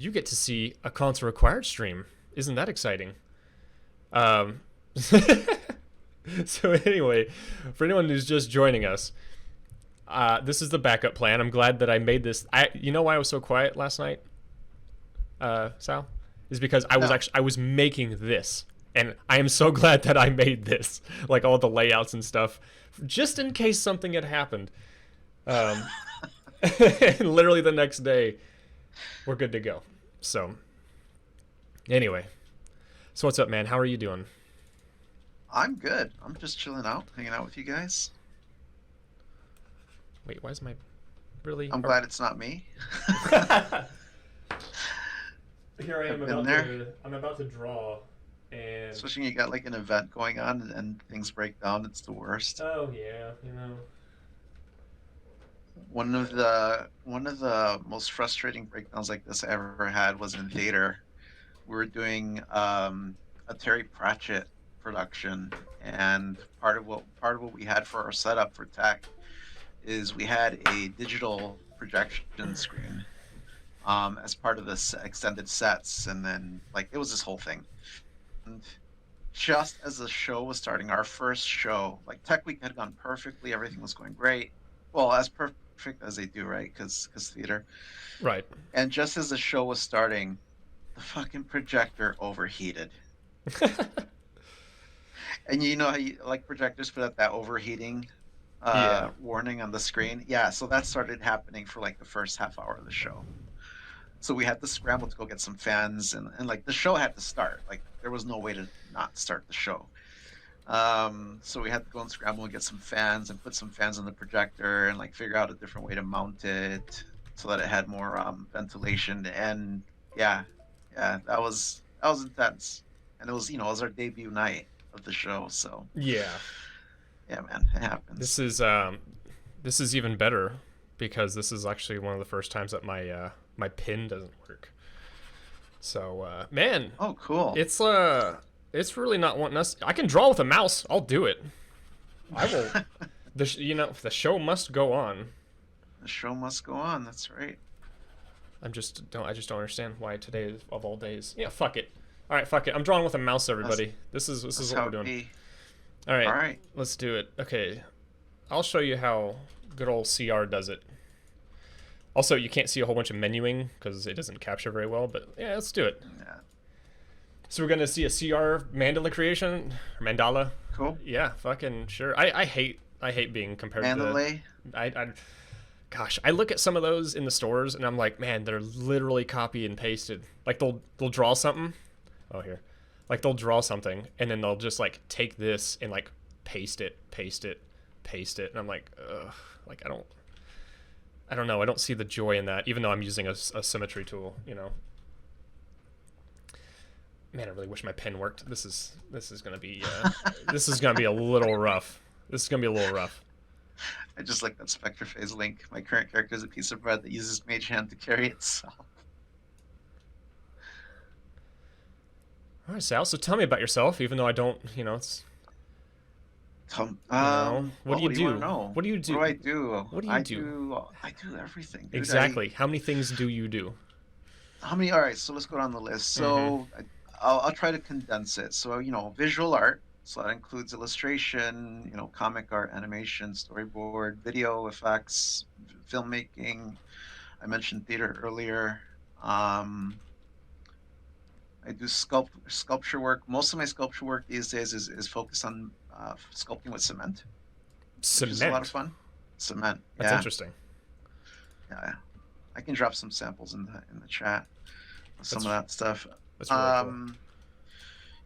you get to see a ConsoleRequired stream. Isn't that exciting? Um, so anyway, for anyone who's just joining us, this is the backup plan. I'm glad that I made this. You know why I was so quiet last night, Sal? Is because No. I was making this, and I am so glad that I made this, like all the layouts and stuff, just in case something had happened. Um, and literally the next day, we're good to go. So anyway, so what's up, man? How are you doing? I'm good. I'm just chilling out, hanging out with you guys. Wait, why is my really? I'm glad it's not me. Here I am I've been about there. to. I'm about to draw, and Especially when you got like an event going on and things break down, it's the worst. oh yeah, you know. One of the most frustrating breakdowns like this I ever had was in theater. We were doing a Terry Pratchett production, and part of what we had for our setup for tech is we had a digital projection screen as part of this extended sets, and then like it was this whole thing. And just as the show was starting, our first show, like Tech Week had gone perfectly, everything was going great. Well, as perfect as they do, right? Because theater. Right. And just as the show was starting, the fucking projector overheated. And you know how you, like projectors put up that overheating Yeah. warning on the screen? Yeah, so that started happening for like the first half hour of the show. So we had to scramble to go get some fans, and like the show had to start. Like there was no way to not start the show. So we had to go and scramble and get some fans and put some fans on the projector and like figure out a different way to mount it so that it had more ventilation. And yeah, yeah, that was intense. And it was our debut night of the show. So Yeah. yeah, man, it This happens. is this is even better because this is actually one of the first times that my pin doesn't work. So man, Oh, cool. it's it's really not wanting us. I can draw with a mouse. I'll do it. I will. The show must go on. The show must go on. That's right. I just don't understand why today is of all days. Yeah, fuck it. All right, fuck it. I'm drawing with a mouse, That's everybody. This is that's what how we're it doing. be. All All right, right. let's do it. Okay, I'll show you how good old CR does it. Also, you can't see a whole bunch of menuing because it doesn't capture very well. But yeah, let's do it. Yeah. So we're gonna see a CR mandala creation, or mandala. Cool. Yeah, fucking sure. I hate being compared to. Mandalay. I gosh, I look at some of those in the stores and I'm like, man, they're literally copy and pasted. Like they'll draw something. Oh here, like they'll draw something and then they'll just like take this and like paste it, paste it, paste it, and I'm like, ugh, like I don't know. I don't see the joy in that, even though I'm using a symmetry tool. You know. Man, I really wish my pen worked. This is gonna be this is gonna be a little rough. This is gonna be a little rough. I just like that Spectre Phase link. My current character is a piece of bread that uses Mage Hand to carry itself. All right, Sal. So tell me about yourself, even though I don't. You know, it's what Well, do you what do you want to do? know? What do you What do? do I do? What do you I do? do I do everything, dude. Exactly. How many things do you do? How many? All right, so let's go down the list. Mm-hmm. I'll try to condense it. So, visual art. So that includes illustration, comic art, animation, storyboard, video effects, filmmaking. I mentioned theater earlier. Um, I do sculpture work. Most of my sculpture work these days is focused on sculpting with cement, which is a lot of Cement. fun. Cement, That's yeah, interesting. yeah. I can drop some samples in the chat of some That's of that stuff. that's really cool. Um,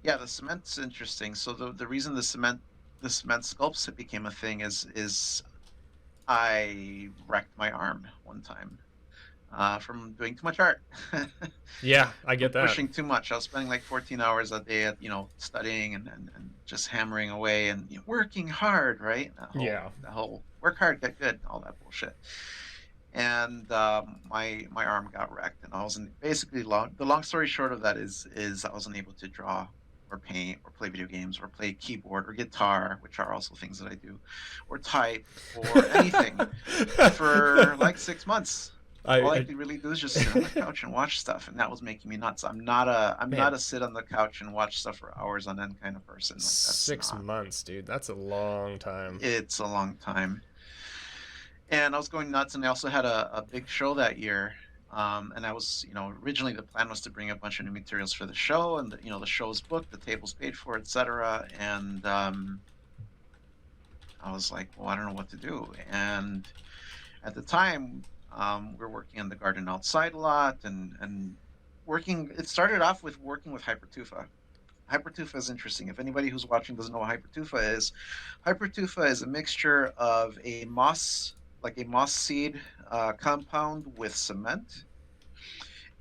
yeah, the cement's interesting. So the reason the cement sculpts it became a thing is I wrecked my arm one time from doing too much art. Yeah, I From get that. pushing too much. I was spending like 14 hours a day at, studying and just hammering away and working hard, right? Yeah. The whole work hard, get good, all that bullshit. And my arm got wrecked, and I wasn't basically the long story short of that is I wasn't able to draw or paint or play video games or play keyboard or guitar, which are also things that I do, or type or anything for like 6 months. all I I could really do is just sit on the couch and watch stuff, and that was making me nuts. I'm not man, a sit on the couch and watch stuff for hours on end kind of person. Like that's 6 not. months, dude. That's a long time. It's a long time. And I was going nuts, and I also had a big show that year. And I was, originally the plan was to bring a bunch of new materials for the show, and the show was booked, the table's paid for, etc. And I was like, well, I don't know what to do. And at the time, we were working on the garden outside a lot, and working. It started off with working with hypertufa. Hypertufa is interesting. If anybody who's watching doesn't know what hypertufa is a mixture of a moss, like a moss seed compound with cement,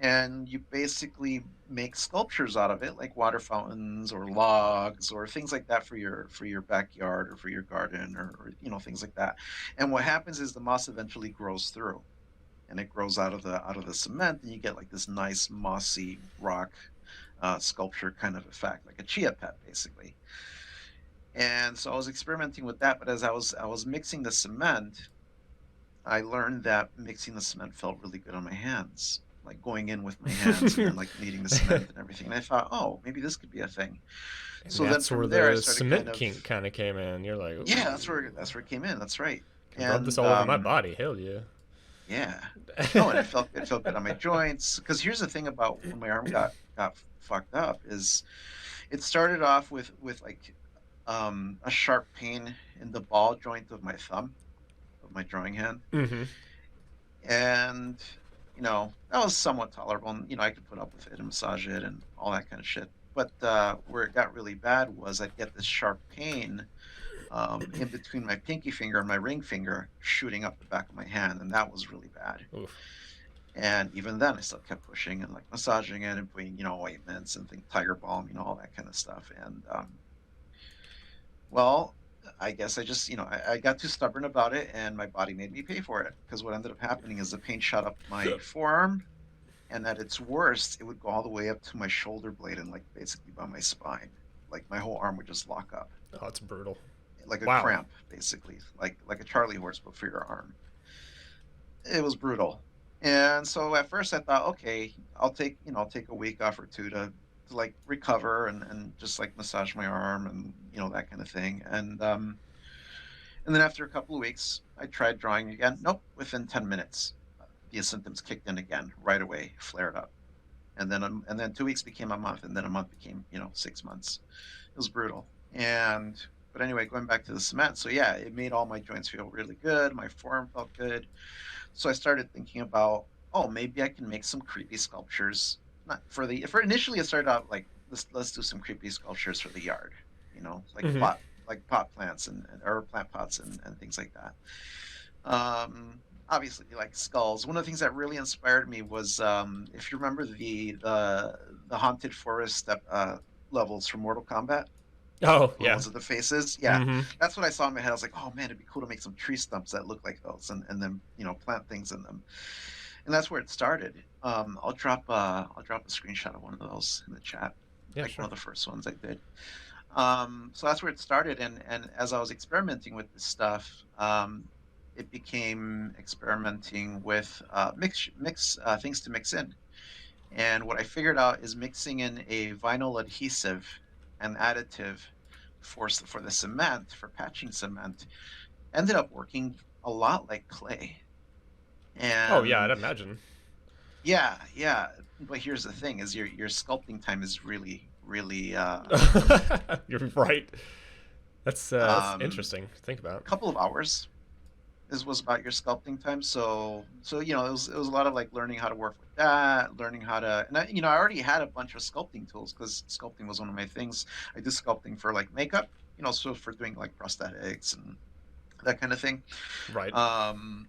and you basically make sculptures out of it, like water fountains or logs or things like that for your backyard or for your garden or things like that. And what happens is the moss eventually grows through, and it grows out of the cement, and you get like this nice mossy rock sculpture kind of effect, like a chia pet, basically. And so I was experimenting with that, but as I was mixing the cement, I learned that mixing the cement felt really good on my hands, like going in with my hands and then like kneading the cement and everything. And I thought, oh, maybe this could be a thing. And So then that's where from there, I the started kind cement of, kink kind of came in. You're like, yeah, ooh, that's where it came in. That's right. can rub this And all over my body. Hell yeah. yeah, no, and it felt good on my joints. Because here's the thing about when my arm got fucked up is it started off with like a sharp pain in the ball joint of my thumb of my drawing hand, Mm-hmm. and that was somewhat tolerable, and I could put up with it and massage it and all that kind of shit. But where it got really bad was I'd get this sharp pain in between my pinky finger and my ring finger shooting up the back of my hand, and that was really bad. Oof. And even then I still kept pushing and like massaging it and putting ointments and tiger balm, all that kind of stuff. And well, I guess I just, I got too stubborn about it, and my body made me pay for it, because what ended up happening is the pain shot up my forearm, and at its worst, it would go all the way up to my shoulder blade and like basically by my spine. Like my whole arm would just lock up, Oh, it's brutal. like a Wow. cramp, basically, like a Charlie horse, but for your arm. It was brutal. And so at first I thought, okay, I'll take a week off or two to like recover and just like massage my arm and that kind of thing. And then after a couple of weeks, I tried drawing again. Nope, within 10 minutes, the symptoms kicked in again right away, flared up. And then 2 weeks became a month, and then a month became 6 months. It was brutal. But anyway, going back to the cement. So yeah, it made all my joints feel really good. My forearm felt good. So I started thinking about, oh, maybe I can make some creepy sculptures. Not for the for initially it started out like let's do some creepy sculptures for the yard, like Mm-hmm. pot plants and or plant pots and things like that. Obviously like skulls. One of the things that really inspired me was if you remember the haunted forest levels from Mortal Kombat, Oh, the yeah. ones with the faces. Yeah, Mm-hmm. that's what I saw in my head. I was like, oh man, it'd be cool to make some tree stumps that look like those, and then plant things in them. And that's where it started. I'll drop a screenshot of one of those in the chat, Yeah, like one sure. of the first ones I did. So that's where it started, and as I was experimenting with this stuff, it became experimenting with mix things to mix in. And what I figured out is mixing in a vinyl adhesive and additive for the cement, for patching cement, ended up working a lot like clay. Oh, yeah, I'd And imagine. yeah, yeah. But here's the thing: is your sculpting time is really, really You're right. That's um, interesting to think about. a couple of hours. This was about your sculpting time. So it was a lot of like learning how to work with that, learning how to, and I already had a bunch of sculpting tools because sculpting was one of my things. I did sculpting for like makeup, so for doing like prosthetics and that kind of thing. Right. Um,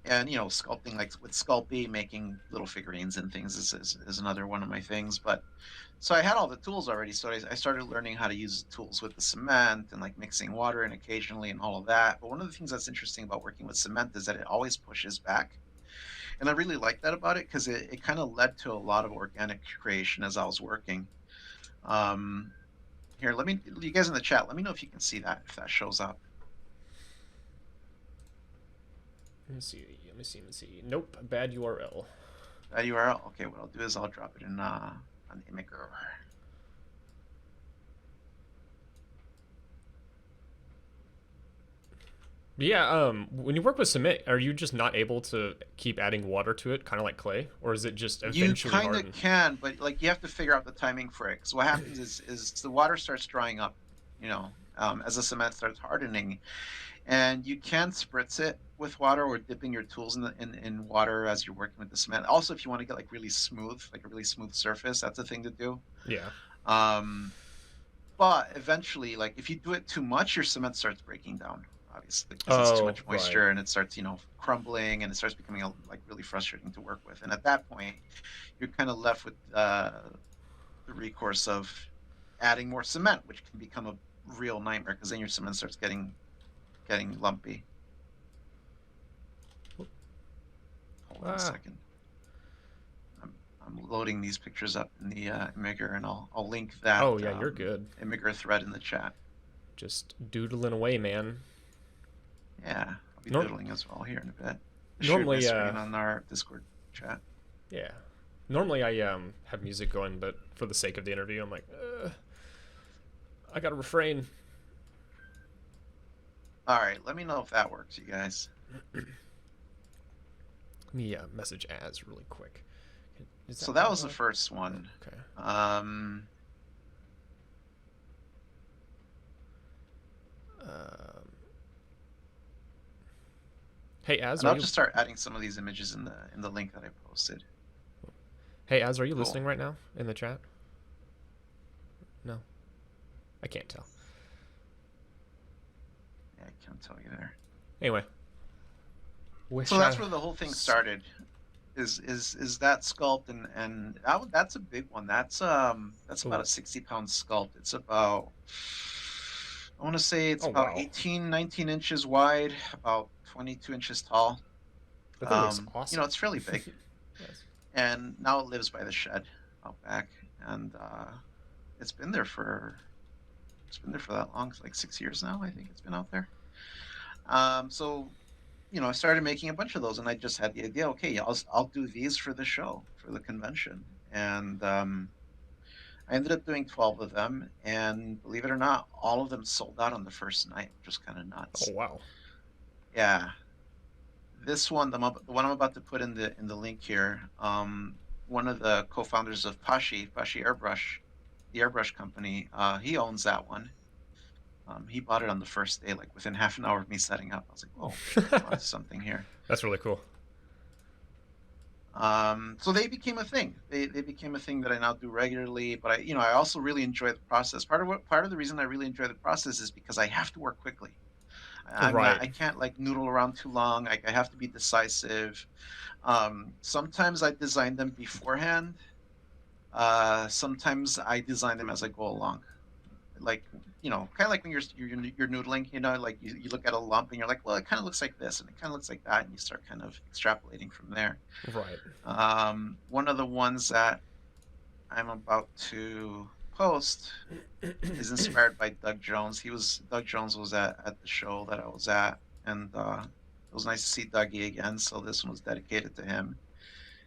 and sculpting like with Sculpey, making little figurines and things is another one of my things. But so I had all the tools already, so I started learning how to use the tools with the cement and like mixing water in occasionally and all of that. But one of the things that's interesting about working with cement is that it always pushes back, and I really like that about it because it kind of led to a lot of organic creation as I was working. um Here, you guys in the chat, let me know if you can see that, if that shows up. Let me see. Let me see. Let me see. Nope. Bad URL. That URL. Okay, what I'll do is I'll drop it in on Imgur. Yeah, when you work with cement, are you just not able to keep adding water to it, kind of like clay, or is it just You eventually kind harden? of can, but like you have to figure out the timing for it. Because what happens is the water starts drying up, as the cement starts hardening, and you can spritz it with water or dipping your tools in water as you're working with the cement. Also, if you want to get like really smooth, like a really smooth surface, that's a thing to do. Yeah. Um, but eventually, like if you do it too much, your cement starts breaking down, obviously, because it's too Oh, much right. moisture and it starts, crumbling and it starts becoming like really frustrating to work with. And at that point, you're kind of left with the recourse of adding more cement, which can become a real nightmare because then your cement starts getting lumpy. Hold on a Ah. second. I'm loading these pictures up in the Imgur, and I'll link that Oh, yeah, you're good. Imgur thread in the chat. Just doodling away, man. Yeah, I'll be Norm doodling as well here in a bit. I shared my normally, screen on our Discord chat. yeah. Normally I have music going, but for the sake of the interview, I'm like, I gotta refrain. All right, let me know if that works, you guys. Let me message Az really quick. So that was the first one. Okay. Hey Az, and I'll just start adding some of these images in the link that I posted. Hey Az, are you Cool. listening right now in the chat? No, I can't tell. Yeah, I can't tell you there. Anyway, so that's where the whole thing started. Is that sculpt and that's a big one. That's about a 60-pound sculpt. It's about, I want to say it's about 18, 19 inches wide, about 22 inches tall. That thing looks awesome. It's fairly big. Yes. And now it lives by the shed out back, and it's been there for that long. It's like 6 years now, I think it's been out there. So I started making a bunch of those, and I just had the idea, okay, I'll do these for the show, for the convention. And I ended up doing 12 of them, and believe it or not, all of them sold out on the first night, which was kind of nuts. Oh, wow. Yeah. This one, the one I'm about to put in the link here, one of the co-founders of Pashi Airbrush, the airbrush company, he owns that one. He bought it on the first day, like within half an hour of me setting up. I was like, oh, there's something here. That's really cool. So they became a thing. They became a thing that I now do regularly. But I also really enjoy the process. Part of the reason I really enjoy the process is because I have to work quickly. I can't like noodle around too long. I have to be decisive. Sometimes I design them beforehand. Sometimes I design them as I go along. Like, kind of like when you're noodling, like you look at a lump and you're like, well, it kind of looks like this and it kind of looks like that, and you start kind of extrapolating from there. Right. One of the ones that I'm about to post is inspired by Doug Jones. Doug Jones was at the show that I was at, and it was nice to see Dougie again. So this one was dedicated to him.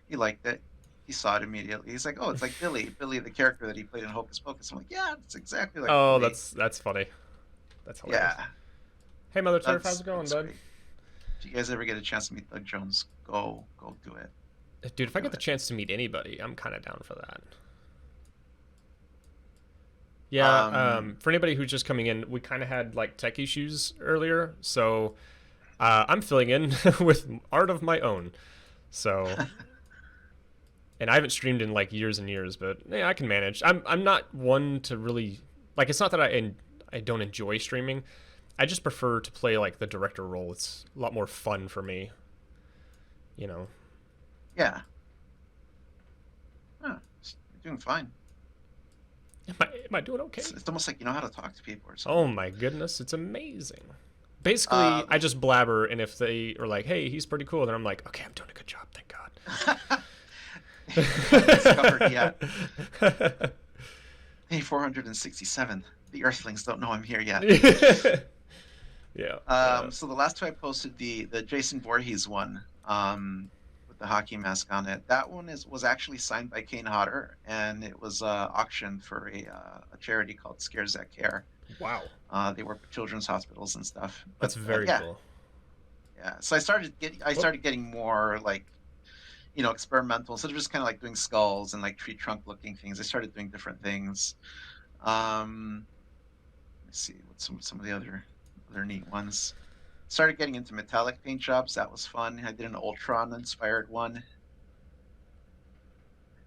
He liked it. He saw it immediately. He's like, "Oh, it's like Billy, the character that he played in Hocus Pocus." I'm like, "Yeah, it's exactly like." Oh, Billy. that's funny. That's hilarious. Yeah. Hey, Mother Turf, how's it going, bud? Great. If you guys ever get a chance to meet Doug Jones, go do it. Dude, if I get the chance to meet anybody, I'm kind of down for that. Yeah, for anybody who's just coming in, we kind of had like tech issues earlier, so I'm filling in with art of my own. So, and I haven't streamed in like years and years, but yeah, I can manage. I'm not one to really like. It's not that I don't enjoy streaming. I just prefer to play like the director role. It's a lot more fun for me. Yeah. You're doing fine. Am I doing okay? It's almost like you know how to talk to people or something. Oh my goodness, it's amazing. Basically, I just blabber, and if they are like, "Hey, he's pretty cool," then I'm like, "Okay, I'm doing a good job, thank God." Discovered yet. Hey, 467. The Earthlings don't know I'm here yet. Yeah. So the last two I posted, the Jason Voorhees one, with the hockey mask on it. That one was actually signed by Kane Hodder, and it was auctioned for a charity called Scares That Care. Wow. They work with children's hospitals and stuff. But That's very yeah, cool. yeah. So I started getting more like, experimental, instead of just kind of like doing skulls and like tree trunk looking things. I started doing different things. Um, let's see what some of the other neat ones. Started getting into metallic paint jobs. That was fun. I did an Ultron inspired one.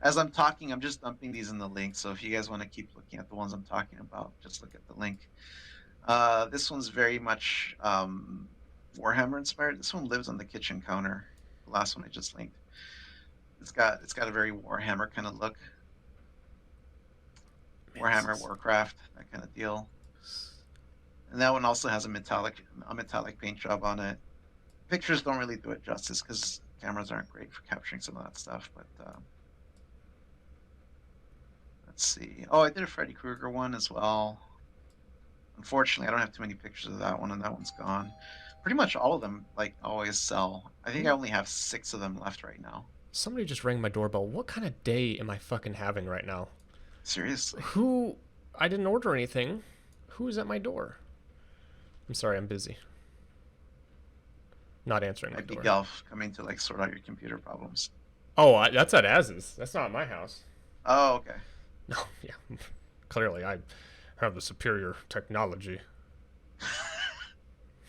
As I'm talking, I'm just dumping these in the link. So if you guys want to keep looking at the ones I'm talking about, just look at the link. This one's very much Warhammer inspired. This one lives on the kitchen counter. The last one I just linked. It's got a very Warhammer kind of look. Warhammer, Warcraft, that kind of deal. And that one also has a metallic paint job on it. Pictures don't really do it justice because cameras aren't great for capturing some of that stuff. But let's see. Oh, I did a Freddy Krueger one as well. Unfortunately, I don't have too many pictures of that one, and that one's gone. Pretty much all of them, like, always sell. I think I only have 6 of them left right now. Somebody just rang my doorbell. What kind of day am I fucking having right now? Seriously. Who? I didn't order anything. Who is at my door? I'm sorry, I'm busy. Not answering my Might be door. Gelf coming to like sort out your computer problems. Oh, that's at Az's. That's not my house. Oh, okay. No, yeah. Clearly, I have the superior technology.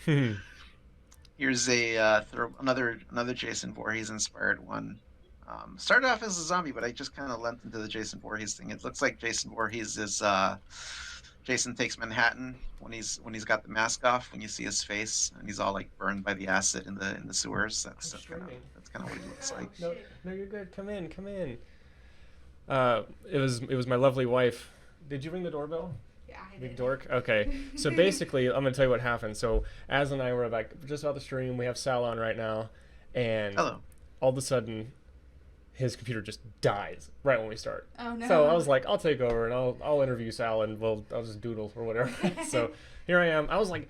Here's another Jason Voorhees inspired one. Started off as a zombie, but I just kind of lent into the Jason Voorhees thing. It looks like Jason Voorhees is Jason Takes Manhattan when he's got the mask off. When you see his face and he's all like burned by the acid in the sewers. That's kind of what he looks like. No, you're good. Come in. It was my lovely wife. Did you ring the doorbell? Yeah, I did. Big dork. Okay, so basically, I'm gonna tell you what happened. So Az and I were like just about the stream. We have Sal on right now, and Hello. all of a sudden, his computer just dies right when we start. Oh no. So I was like, I'll take over and I'll interview Sal and I'll just doodle or whatever. So here I am. I was like,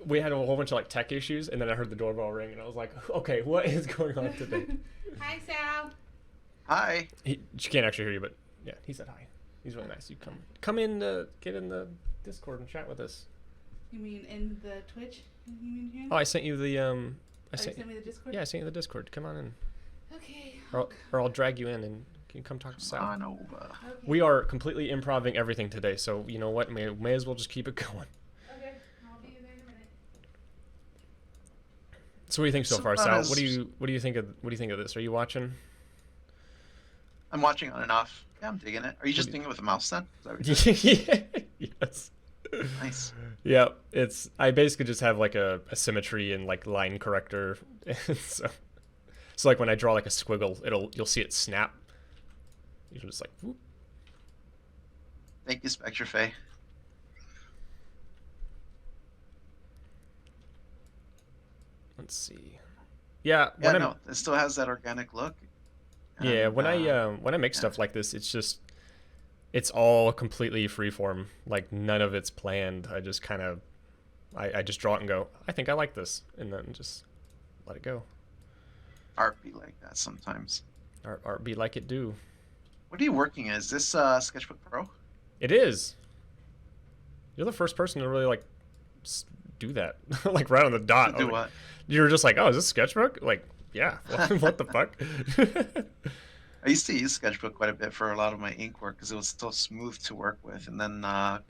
we had a whole bunch of like tech issues, and then I heard the doorbell ring, and I was like, okay, what is going on today? Hi, Sal. Hi. She can't actually hear you, but yeah, he said hi. He's really nice. You come in, get in the Discord and chat with us. You mean in the Twitch? You mean here? Oh, I sent you the You sent me the Discord? Yeah, I sent you the Discord. Come on in. Okay. Or I'll drag you in and you can come talk to Sal. On over. Okay. We are completely improving everything today, so you know what? May as well just keep it going. Okay, I'll be there in a minute. So what do you think so far, not Sal? as- What do you think of this? Are you watching? I'm watching on and off. Yeah, I'm digging it. Are you just doing it with a mouse then? Is that what you're doing? Yes. Nice. Yeah, I basically just have like a symmetry and like line corrector. So like when I draw like a squiggle, you'll see it snap. You're just like, whoop. Thank you, Spectre Faye. Let's see. Yeah, Yeah, it still has that organic look. Yeah, And, when I make stuff like this, it's all completely freeform. Like none of it's planned. I just kind of I just draw it and go, I think I like this, and then just let it go. art be like that sometimes. Art be like it do. What are you working as? Is this Sketchbook Pro? It is. You're the first person to really like do that, like right on the dot. To do what? You're just like, oh, is this Sketchbook? Like, yeah. What the fuck? I used to use Sketchbook quite a bit for a lot of my ink work because it was so smooth to work with. And then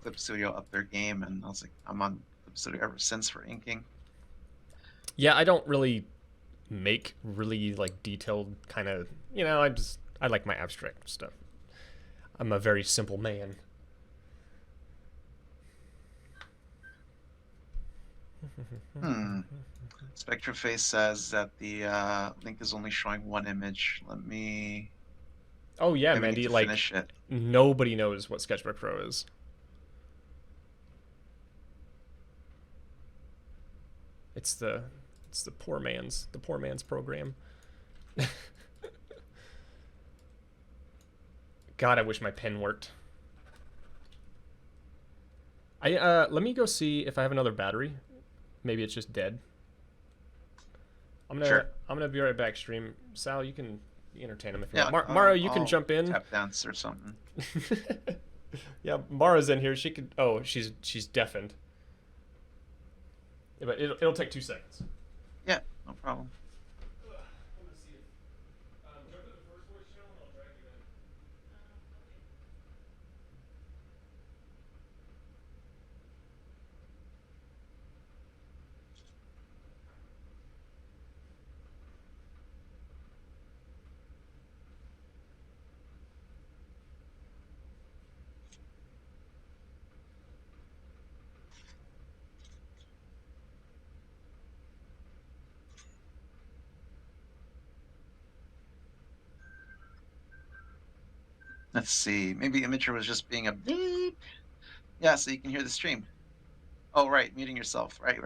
Clip Studio upped their game, and I was like, I'm on Clip Studio ever since for inking. Yeah, I don't really make really like detailed kind of, I like my abstract stuff. I'm a very simple man. Spectre Face says that the link is only showing one image. Let me. Oh yeah, maybe need Mandy. to Like finish it. nobody knows what Sketchbook Pro is. It's the poor man's program. God, I wish my pen worked. Let me go see if I have another battery. maybe it's just dead. Sure. I'm gonna be right back. Stream Sal, you can entertain him if you Yeah, want. Mara, you can I'll jump in. tap dance or something. Yeah, Mara's in here. She could. Oh, she's deafened. Yeah, but it'll take 2 seconds. Yeah, no problem. Let's see. Maybe Imager was just being a beep. Yeah, so you can hear the stream. Oh, right, muting yourself. Right.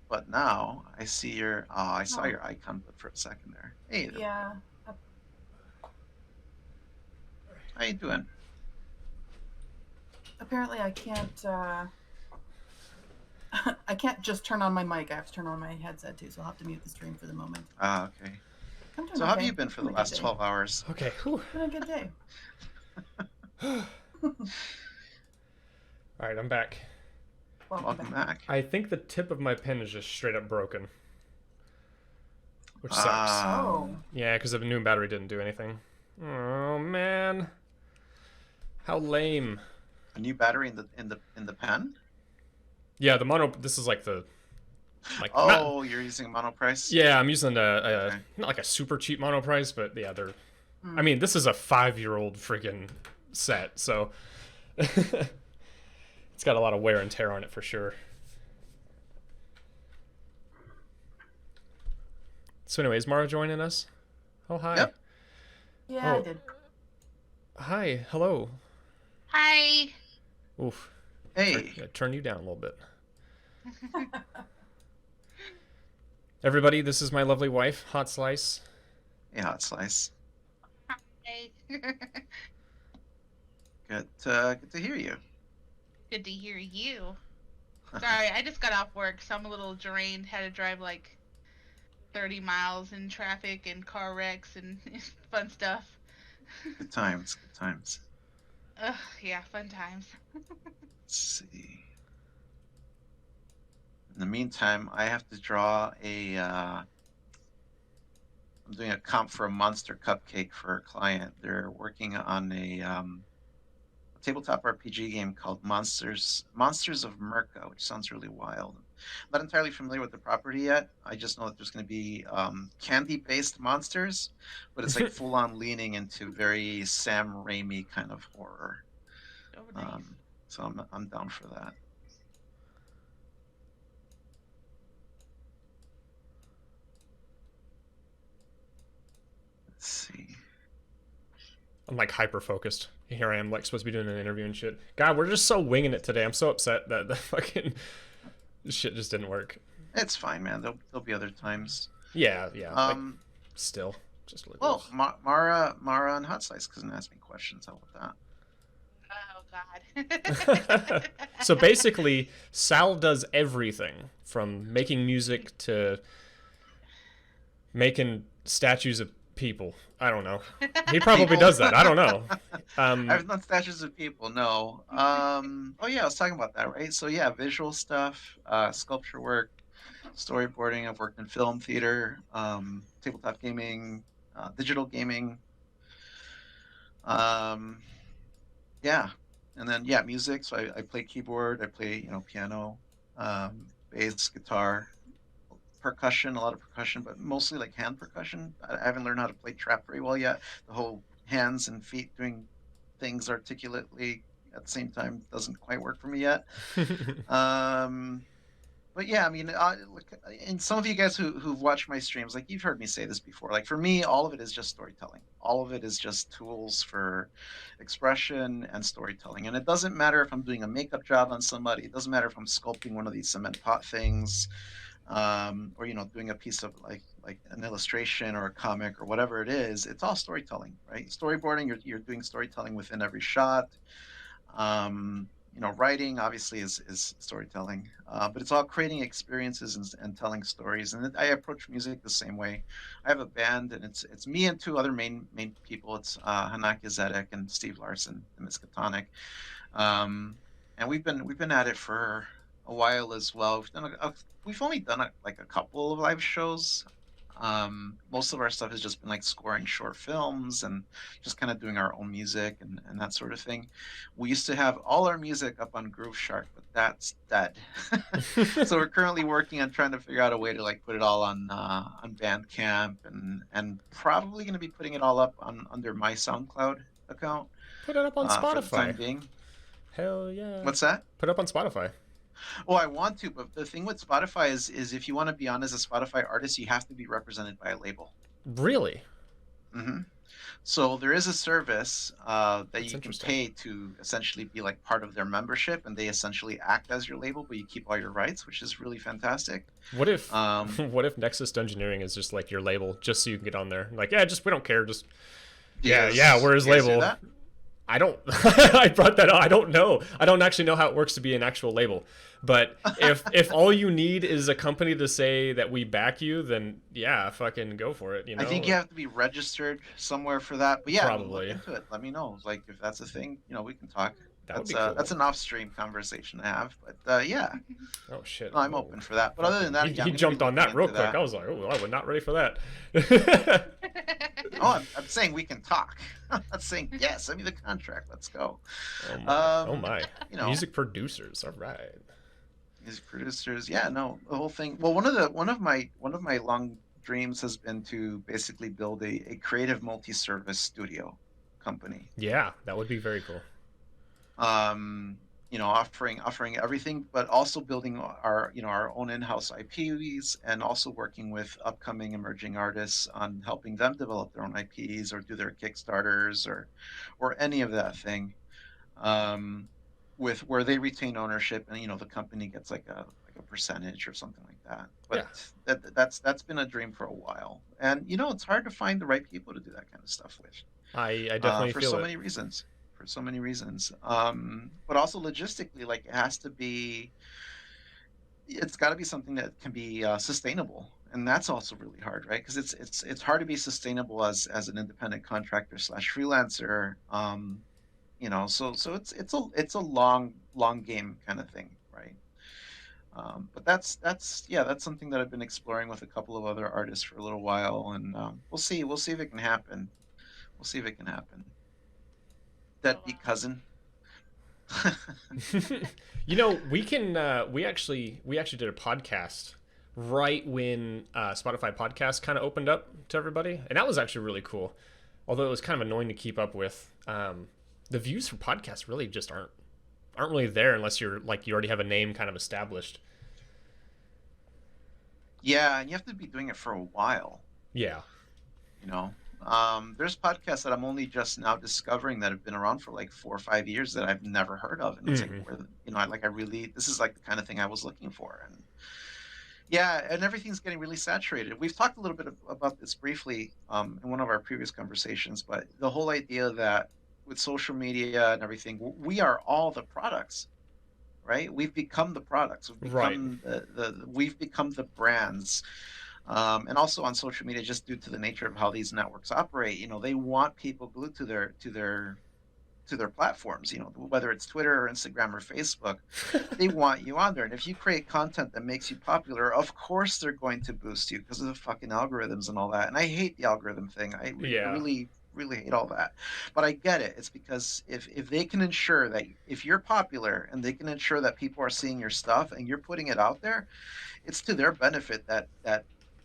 But now I see your. Oh, I saw your icon for a second there. Hey. Yeah. How you doing? Apparently, I can't. I can't just turn on my mic. I have to turn on my headset too, so I'll have to mute the stream for the moment. Ah, okay. I'm doing So how have okay. you been for the Having a last good day. 12 hours? Okay. Whew. Been a good day. All right, I'm back. Welcome back. I think the tip of my pen is just straight up broken, which sucks. Oh. Yeah, because the new battery didn't do anything. Oh man, how lame. A new battery in the pen? Yeah, the mono. This is like the. Oh, you're using monoprice? Yeah, I'm using Okay. not like a super cheap monoprice, but yeah, they're. Mm. I mean, this is a 5-year-old freaking set, so it's got a lot of wear and tear on it for sure. So, anyways, Mara joining us. Oh, hi. Yep. Yeah, Oh. I did. Hi. Hello. Hi. Oof. Hey. Turn you down a little bit. Everybody, this is my lovely wife, Hot Slice. Hey, Hot Slice. Hey. Good to hear you. Good to hear you. Sorry, I just got off work, so I'm a little drained. Had to drive like 30 miles in traffic and car wrecks and fun stuff. Good times. Good times. Ugh, yeah, fun times. Let's see. In the meantime, I have to draw a. I'm doing a comp for a monster cupcake for a client. They're working on a tabletop RPG game called Monsters of Merca, which sounds really wild. I'm not entirely familiar with the property yet. I just know that there's going to be candy-based monsters, but it's like full-on leaning into very Sam Raimi kind of horror. Oh, nice. So I'm down for that. Let's see. I'm like hyper focused. Here I am, like supposed to be doing an interview and shit. God, we're just so winging it today. I'm so upset that the fucking shit just didn't work. It's fine, man. There'll be other times. Yeah. Like, still, just a little. Well, Mara and Hot Slice couldn't ask me questions. How about Oh God. So basically, Sal does everything from making music to making statues of people. I don't know. He probably People. does that. I don't know. I've done statues of people. No. Oh yeah, I was talking about that, right? So yeah, visual stuff, sculpture work, storyboarding. I've worked in film, theater, tabletop gaming, digital gaming. Yeah, and then yeah, music. So I play keyboard. I play piano, bass, guitar, percussion, a lot of percussion, but mostly like hand percussion. I haven't learned how to play trap very well yet. The whole hands and feet doing things articulately at the same time doesn't quite work for me yet. But yeah, I mean, look, and some of you guys who've watched my streams, like you've heard me say this before. Like for me, all of it is just storytelling. All of it is just tools for expression and storytelling. And it doesn't matter if I'm doing a makeup job on somebody. It doesn't matter if I'm sculpting one of these cement pot things, or doing a piece of like an illustration or a comic or whatever it is. It's all storytelling, right? Storyboarding, you're doing storytelling within every shot. writing obviously is storytelling, but it's all creating experiences and telling stories. And I approach music the same way. I have a band, and it's me and two other main people. It's Hanaki Zedek and Steve Larson, the Miskatonic. And we've been at it for a while as well. We've only done like a couple of live shows. Most of our stuff has just been like scoring short films and just kind of doing our own music and that sort of thing. We used to have all our music up on Groove Shark, but that's dead. So we're currently working on trying to figure out a way to like put it all on Bandcamp and probably going to be putting it all up on under my SoundCloud account Put it up on for the time Spotify. being. Hell yeah. What's that? Put it up on Spotify. Oh, I want to, but the thing with Spotify is if you want to be on as a Spotify artist, you have to be represented by a label. Really? hmm So there is a service that That's you can interesting. pay to essentially be like part of their membership, and they essentially act as your label, but you keep all your rights, which is really fantastic. What if Um, what if Nexus Dungeoneering is just like your label, just so you can get on there? Like, yeah, just we don't care. Just do you we're his do you guys do label. that? I don't. I brought that up. I don't know. I don't actually know how it works to be an actual label. But if all you need is a company to say that we back you, then yeah, fucking go for it. You know. I think you have to be registered somewhere for that. But yeah, I mean, Probably. look into it. Let me know. Like if that's a thing, we can talk. That would That's be cool. that's an off-stream conversation to have. But yeah, Oh shit. no, I'm Oh. open for that. But other than that, He, yeah, I'm he gonna be jumped on looking that real into quick. that. I was like, oh, I was not ready for that. Oh, I'm saying we can talk. I'm not saying yes. Send me the contract. Let's go. Oh my. Oh Um, my. you know, Music producers. All right. music producers. Yeah, no, the whole thing. Well, one of my long dreams has been to basically build a creative multi-service studio company. Yeah, that would be very cool. Offering everything, but also building our own in-house IPs, and also working with upcoming emerging artists on helping them develop their own IPs or do their Kickstarters or any of that thing, with where they retain ownership and the company gets like a percentage or something like that. But that's been a dream for a while, and it's hard to find the right people to do that kind of stuff with. I definitely For feel so it. many reasons. For so many reasons. But also logistically, like it's got to be something that can be sustainable, and that's also really hard, right? Because it's hard to be sustainable as an independent contractor slash freelancer. So it's a long game kind of thing, right? But that's something that I've been exploring with a couple of other artists for a little while, and we'll see if it can happen. We'll see if it can happen. Deadbeat cousin. We can we actually did a podcast right when Spotify podcast kind of opened up to everybody, and that was actually really cool. Although it was kind of annoying to keep up with. The views for podcasts really just aren't really there unless you're like you already have a name kind of established. Yeah, and you have to be doing it for a while. Yeah. There's podcasts that I'm only just now discovering that have been around for like 4 or 5 years that I've never heard of, and it's this is like the kind of thing I was looking for, and yeah, and everything's getting really saturated. We've talked a little bit about this briefly in one of our previous conversations, but the whole idea that with social media and everything, we are all the products, right? We've become the products. We've become we've become the brands. And also on social media, just due to the nature of how these networks operate, they want people glued to their platforms. Whether it's Twitter or Instagram or Facebook, they want you on there. And if you create content that makes you popular, of course they're going to boost you because of the fucking algorithms and all that. And I hate the algorithm thing. I really hate all that. But I get it. It's because if they can ensure that if you're popular and they can ensure that people are seeing your stuff and you're putting it out there, it's to their benefit that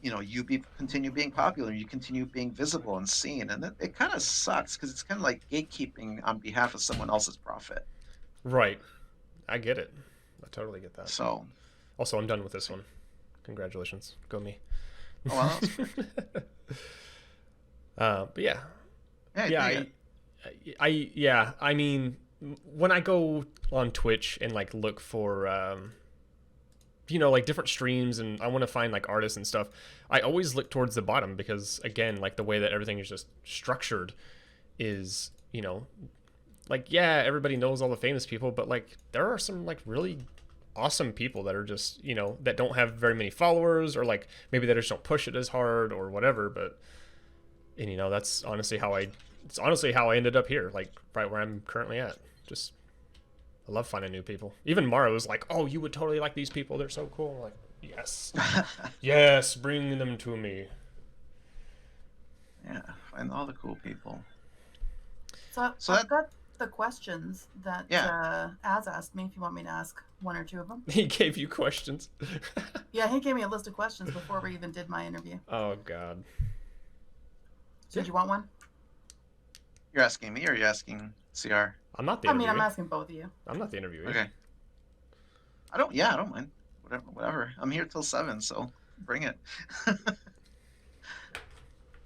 you continue being popular, you continue being visible and seen, and it kind of sucks because it's kind of like gatekeeping on behalf of someone else's profit. Right. I get it. I totally get that. So, Also, I'm done with this one. Congratulations. Go me. oh, well, that's great. But yeah. Yeah, I mean, when I go on Twitch and like look for like different streams and I want to find like artists and stuff, I always look towards the bottom because again, like the way that everything is just structured is, like, yeah, everybody knows all the famous people, but like there are some like really awesome people that are just, you know, that don't have very many followers, or like maybe they just don't push it as hard or whatever. But, and you know, it's honestly how I ended up here, like right where I'm currently at. Just, I love finding new people. Even Mara was like, oh, you would totally like these people, they're so cool. I'm like, yes. Yes, bring them to me. Yeah, find all the cool people. So, So I've that- got the questions that Yeah. Az asked me, if you want me to ask one or two of them. He gave you questions. Yeah, he gave me a list of questions before we even did my interview. Oh God. So did you want one? You're asking me, or you're asking CR? I'm not the I interviewer. mean, I'm asking both of you. I'm not the interviewer. Okay. I don't mind. Whatever. I'm here till 7, so bring it.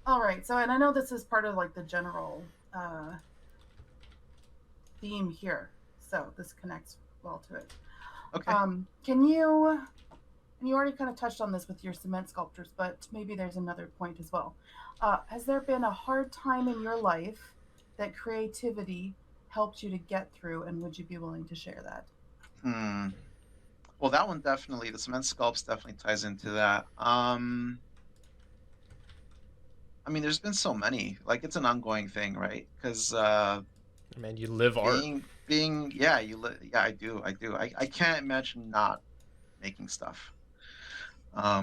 All right. So, and I know this is part of like the general theme here, so this connects well to it. Okay. Can you? And you already kind of touched on this with your cement sculptures, but maybe there's another point as well. Has there been a hard time in your life that creativity helped you to get through, and would you be willing to share that? Well, that one definitely, the cement sculpts definitely ties into that. I mean, there's been so many. Like, it's an ongoing thing, right? Because Man, you live art. yeah, I do. I can't imagine not making stuff. I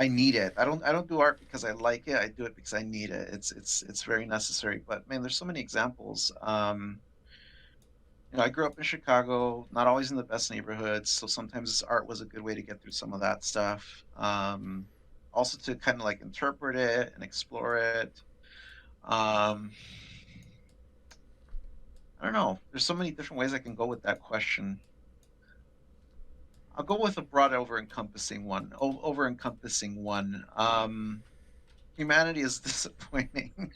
need it. I don't do art because I like it. I do it because I need it. It's very necessary. But man, there's so many examples. You know, I grew up in Chicago, not always in the best neighborhoods, so sometimes art was a good way to get through some of that stuff. Also to kind of like interpret it and explore it. I don't know. There's so many different ways I can go with that question. I'll go with a broad over-encompassing one. Humanity is disappointing.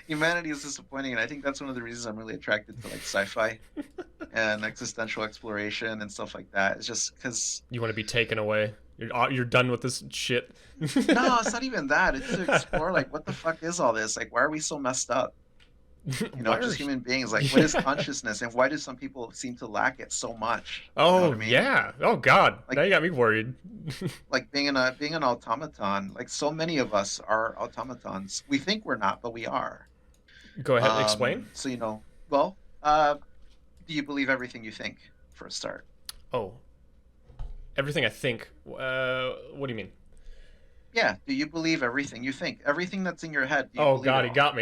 Humanity is disappointing, and I think that's one of the reasons I'm really attracted to like sci-fi and existential exploration and stuff like that. It's just because You want to be taken away. You're done with this shit. no, it's not even that. It's to explore like what the fuck is all this? Like, why are we so messed up? You know, Why just are- human beings. Like, what is consciousness, and why do some people seem to lack it so much? You know Oh what I mean? yeah. Oh God. Like- Now you got me worried. Like being an automaton. Like, so many of us are automatons. We think we're not, but we are. Go ahead and explain. So you know, well, do you believe everything you think? For a start. Oh. Everything I think. What do you mean? Yeah. Do you believe everything you think? Everything that's in your head. Do you Oh believe God, it he all? got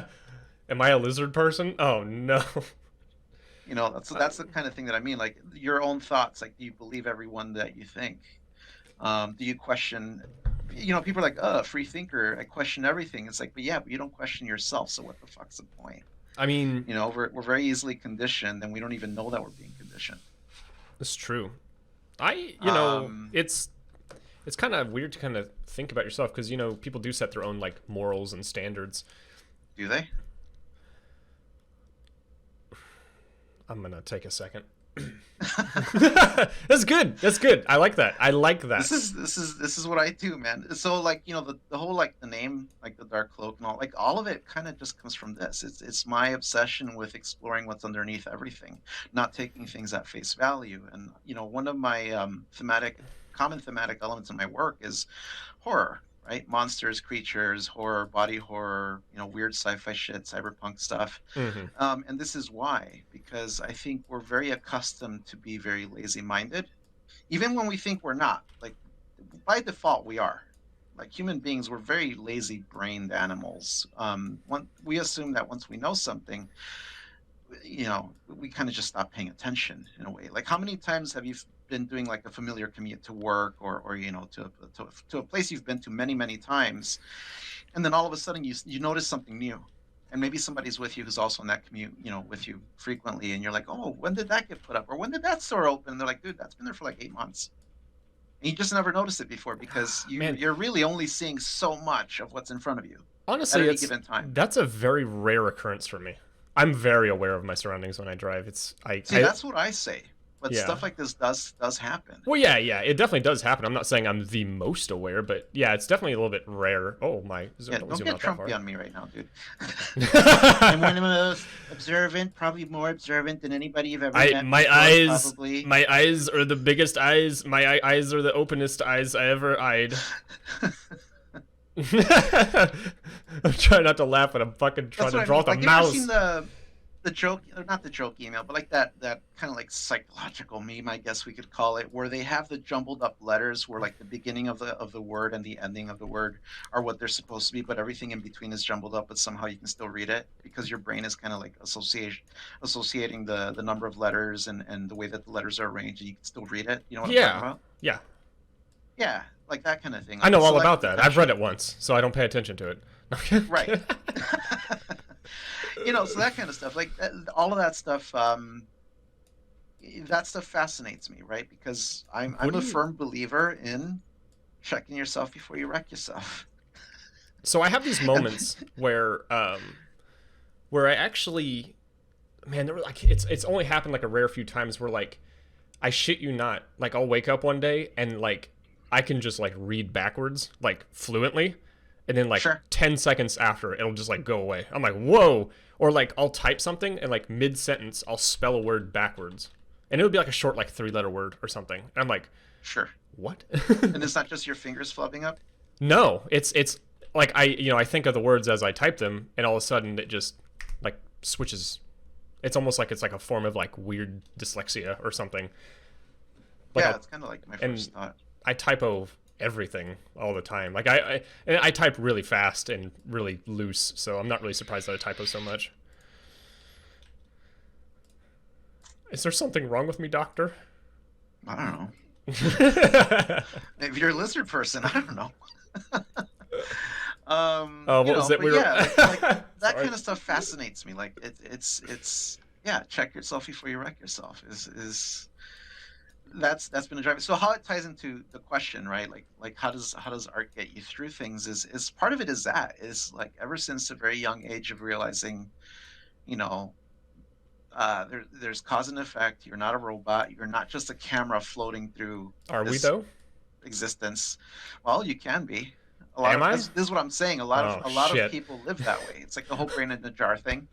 me. Am I a lizard person? Oh no. You know, that's the kind of thing that I mean. Like your own thoughts. Like, do you believe everyone that you think? Do you question? You know, people are like, free thinker. I question everything. It's like, but you don't question yourself. So what the fuck's the point? I mean, You know, we're very easily conditioned, and we don't even know that we're being conditioned. it's true. You know, Um, it's kind of weird to kind of think about yourself, because you know people do set their own like morals and standards. Do they? I'm gonna take a second. That's good. That's good. I like that. I like that. This is what I do, man. So like, you know, the whole like the name, like the DarkCloak and all of it kind of just comes from this. It's my obsession with exploring what's underneath everything, not taking things at face value. And you know, one of my common thematic elements in my work is horror, right? Monsters, creatures, horror, body horror, you know, weird sci-fi shit, cyberpunk stuff. Mhm. And this is why, because I think we're very accustomed to be very lazy-minded, even when we think we're not. Like, by default, we are. Like, human beings, we're very lazy-brained animals. We assume that once we know something, you know, we kind of just stop paying attention in a way. Like, how many times have you been doing like a familiar commute to work, or you know, to a place you've been to many times, and then all of a sudden you notice something new, and maybe somebody's with you who's also on that commute, you know, with you frequently, and you're like, oh, when did that get put up, or when did that store open? And they're like, dude, that's been there for like 8 months, and you just never noticed it before because Man. you're really only seeing so much of what's in front of you Honestly, at any given time. that's a very rare occurrence for me. I'm very aware of my surroundings when I drive. See, that's what I say. But Yeah. stuff like this does happen. Well, yeah, it definitely does happen. I'm not saying I'm the most aware, but yeah, it's definitely a little bit rare. Oh my! Yeah, don't get Trumpy on me right now, dude. I'm one of the most observant, probably more observant than anybody you've ever met. My before, eyes, probably. my eyes are the biggest eyes. My eyes are the openest eyes I ever eyed. I'm trying not to laugh, but I'm fucking trying to draw with a mouse. You ever seen the joke, or not the joke email, but like that kind of like psychological meme, I guess we could call it, where they have the jumbled up letters where like the beginning of the word and the ending of the word are what they're supposed to be, but everything in between is jumbled up, but somehow you can still read it because your brain is kind of like associating the number of letters and the way that the letters are arranged, and you can still read it. You know what I'm talking about? Yeah. Yeah, like that kind of thing. I know all select about that. I've protection. read it once, so I don't pay attention to it. Right. You know, so that kind of stuff, like all of that stuff, that stuff fascinates me, right? Because I'm a firm believer in checking yourself before you wreck yourself. So I have these moments where I actually, man, there were like it's only happened like a rare few times where like I shit you not, like I'll wake up one day and like I can just like read backwards like fluently, and then like Sure. 10 seconds after it'll just like go away. I'm like, whoa. Or like I'll type something and like mid sentence I'll spell a word backwards, and it would be like a short like 3-letter word or something, and I'm like, Sure. what? And it's not just your fingers flubbing up? No, it's like I think of the words as I type them, and all of a sudden it just like switches. It's almost like it's like a form of like weird dyslexia or something. Like Yeah, it's kind of like my first thought. I typo everything all the time. Like I type really fast and really loose, so I'm not really surprised that I typo so much. Is there something wrong with me, doctor? I don't know. If you're a lizard person, I don't know. What was it? Yeah, like that Sorry. kind of stuff fascinates me. Like it's yeah, check yourself before you wreck yourself. Is that's been a driver. So how it ties into the question, right? Like how does art get you through things? Is part of it is like ever since a very young age of realizing, you know, there's cause and effect. You're not a robot. You're not just a camera floating through. Are we though? Existence. Well, you can be. This is what I'm saying. A lot of people live that way. It's like the whole brain in the jar thing.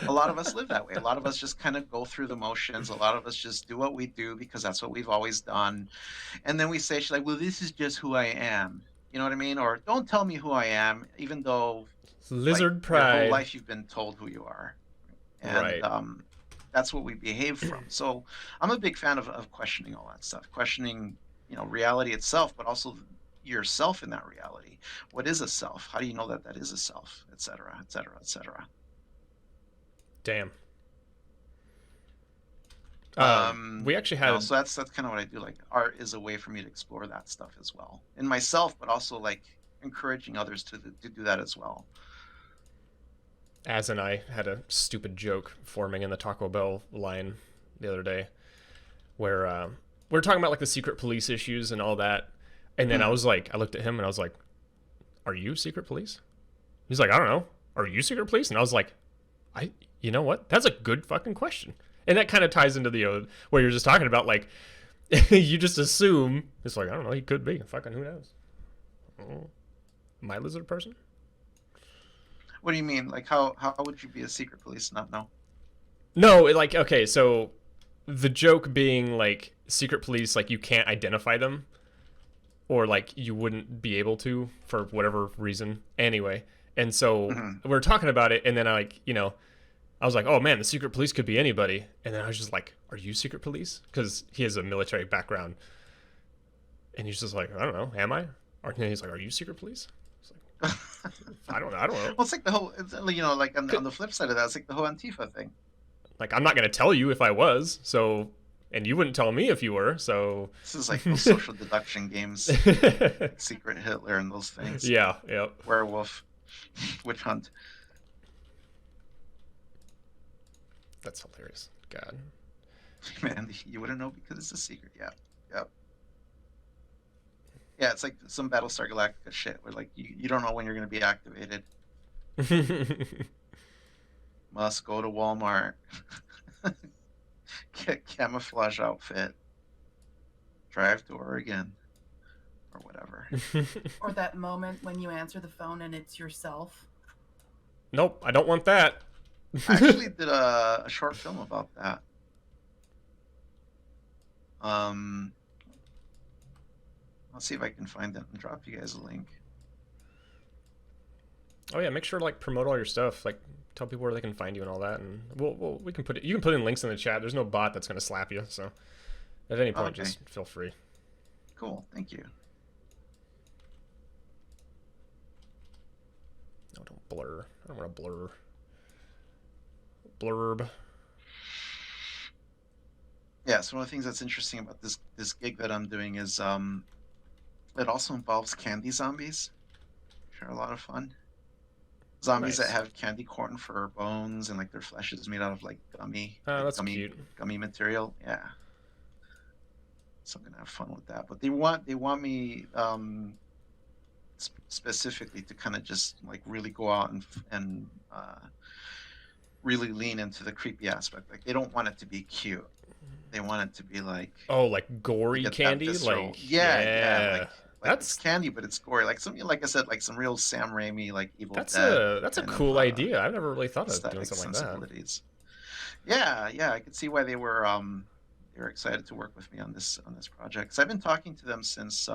A lot of us live that way. A lot of us just kind of go through the motions. A lot of us just do what we do because that's what we've always done. And then we say, she's like, well, this is just who I am. You know what I mean? Or don't tell me who I am, even though Lizard like, your pride. whole life you've been told who you are. And Right. That's what we behave from. So I'm a big fan of questioning all that stuff, questioning, you know, reality itself, but also yourself in that reality. What is a self? How do you know that that is a self, et cetera, et cetera, et cetera. Damn. We actually You know, had so that's kind of what I do. Like art is a way for me to explore that stuff as well in myself, but also like encouraging others to do that as well. Az and I had a stupid joke forming in the Taco Bell line the other day where we were talking about like the secret police issues and all that, and then I looked at him and I was like, are you secret police? He's like, I don't know, are you secret police? And I was like, you know what, that's a good fucking question. And that kind of ties into the where you're just talking about like you just assume it's like, I don't know, he could be fucking, who knows. My lizard person. What do you mean? Like how would you be a secret police and not know? No, like, okay, so the joke being like secret police, like you can't identify them, or like you wouldn't be able to for whatever reason anyway. And so we're talking about it, and then I was like, oh man, the secret police could be anybody. And then I was just like, are you secret police? Because he has a military background. And he's just like, I don't know, am I? And he's like, are you secret police? Like, I don't know. Well, it's like the whole, you know, like on the flip side of that, it's like the whole Antifa thing. Like, I'm not going to tell you if I was, so, and you wouldn't tell me if you were, so. This is like those social deduction games, Secret Hitler and those things. Yeah. Werewolf, witch hunt. That's hilarious. God. Man, you wouldn't know because it's a secret. Yeah. Yep. Yeah, it's like some Battlestar Galactica shit where like you don't know when you're going to be activated. Must go to Walmart. camouflage outfit, drive to Oregon, or whatever. Or that moment when you answer the phone and it's yourself. Nope, I don't want that. I actually did a short film about that. Let's see if I can find it and drop you guys a link. Oh yeah, make sure to like promote all your stuff. Like tell people where they can find you and all that, and we can put it. You can put in links in the chat. There's no bot that's gonna slap you, so at any point Okay. just feel free. Cool, thank you. No, don't blur. I don't want to blur. Blurb. Yeah, so one of the things that's interesting about this gig that I'm doing is it also involves candy zombies, which are a lot of fun. Zombies Nice. that have candy corn for bones and like their flesh is made out of like gummy, That's cute. gummy material. Yeah. So I'm gonna have fun with that. But they want me specifically to kind of just like really go out and really lean into the creepy aspect. Like they don't want it to be cute. They want it to be like like gory get that candy, visceral- like yeah, like that's it's candy, but it's gory. Like something, like I said, like some real Sam Raimi, like Evil that's Dead. a kind cool of, idea. I've never really thought of doing aesthetic something like that. sensibilities. Yeah, I could see why they were excited to work with me on this project. 'Cause I've been talking to them since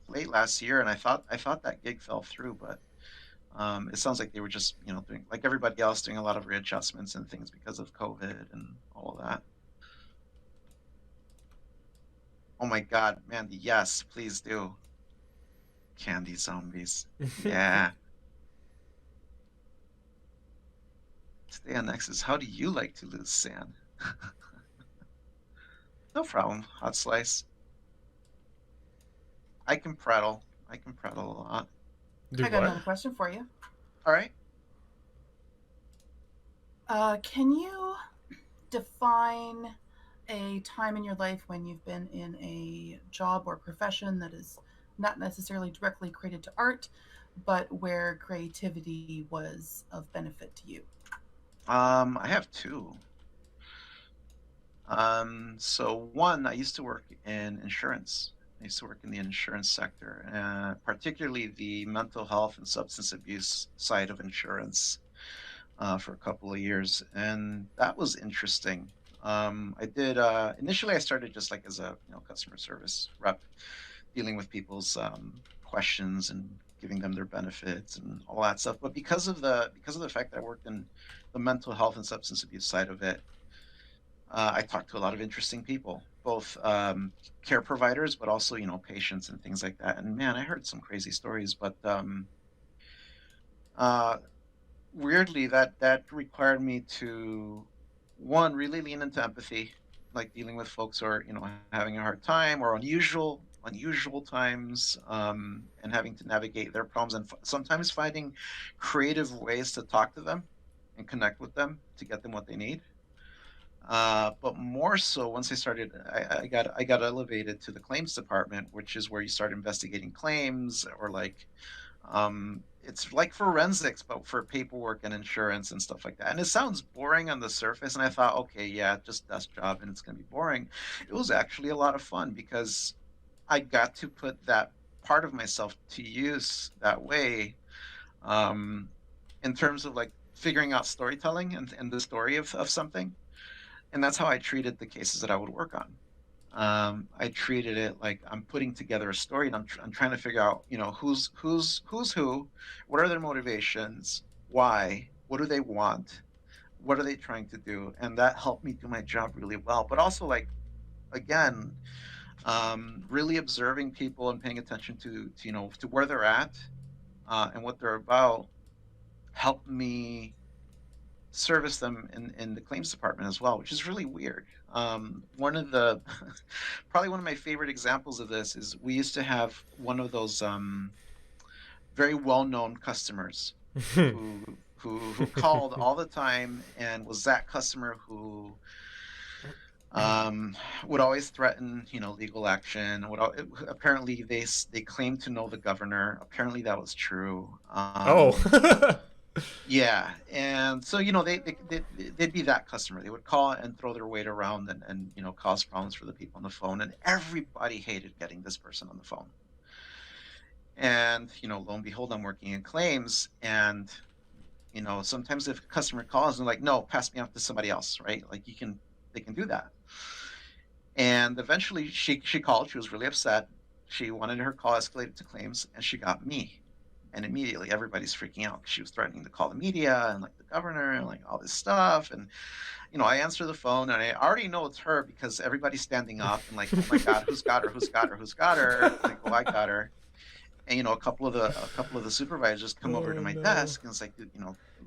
late last year, and I thought that gig fell through, but it sounds like they were just doing like everybody else, doing a lot of readjustments and things because of COVID and all of that. Oh my God, Mandy, yes, please do. Candy zombies. Yeah. Stay on Nexus. How do you like to lose sand? No problem, Hot Slice. I can prattle a lot. Do I got what? another question for you. All right. Can you define a time in your life when you've been in a job or profession that is not necessarily directly created to art, but where creativity was of benefit to you? I have two. So one, I used to work in insurance. I used to work in the insurance sector, particularly the mental health and substance abuse side of insurance, for a couple of years, and that was interesting. I did initially. I started just like as a customer service rep, dealing with people's questions and giving them their benefits and all that stuff. But because of the fact that I worked in the mental health and substance abuse side of it, I talked to a lot of interesting people, both care providers, but also patients and things like that. And man, I heard some crazy stories. But weirdly, that required me to one really lean into empathy, like dealing with folks who are having a hard time or unusual times, and having to navigate their problems, and sometimes finding creative ways to talk to them and connect with them to get them what they need. But more so, once I started, I got elevated to the claims department, which is where you start investigating claims, or like it's like forensics, but for paperwork and insurance and stuff like that. And it sounds boring on the surface, and I thought, okay, yeah, just desk job, and it's going to be boring. It was actually a lot of fun because I got to put that part of myself to use that way, in terms of like figuring out storytelling and the story of something. And that's how I treated the cases that I would work on. I treated it like I'm putting together a story, and I'm trying to figure out, who's who, what are their motivations, why, what do they want, what are they trying to do, and that helped me do my job really well. But also, like, again, really observing people and paying attention to where they're at, and what they're about, helped me service them in the claims department as well, which is really weird. One of the probably one of my favorite examples of this is we used to have one of those very well-known customers who called all the time and was that customer who would always threaten legal action. Apparently they claimed to know the governor. Apparently that was true. Oh. Yeah, and so they'd be that customer. They would call and throw their weight around and cause problems for the people on the phone, and everybody hated getting this person on the phone. And lo and behold, I'm working in claims, and sometimes if a customer calls and like, no, pass me off to somebody else, right? Like they can do that. And eventually she called. She was really upset. She wanted her call escalated to claims, and she got me. And immediately everybody's freaking out. She was threatening to call the media and like the governor and like all this stuff. And I answer the phone, and I already know it's her because everybody's standing up and like, oh my God, who's got her? Who's got her? Who's got her? Like, oh, I got her. And a couple of the supervisors come over to my desk, and it's like,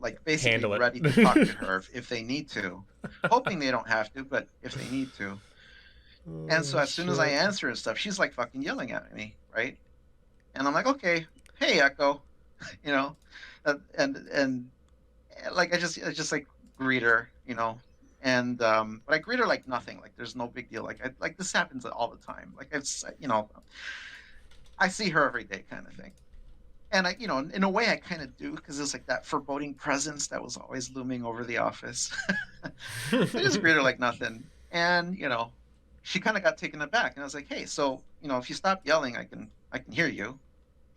like basically Handle it. ready to talk to her if they need to, hoping they don't have to, but if they need to. And so as soon as I answer and stuff, she's like fucking yelling at me, right? And I'm like, okay, hey, Echo, and like I just like greet her, and but I greet her like nothing, like there's no big deal, like this happens all the time, like it's I see her every day kind of thing. And I, in a way I kind of do, because it's like that foreboding presence that was always looming over the office. I just greet her like nothing. And, she kind of got taken aback. And I was like, hey, so, if you stop yelling, I can hear you.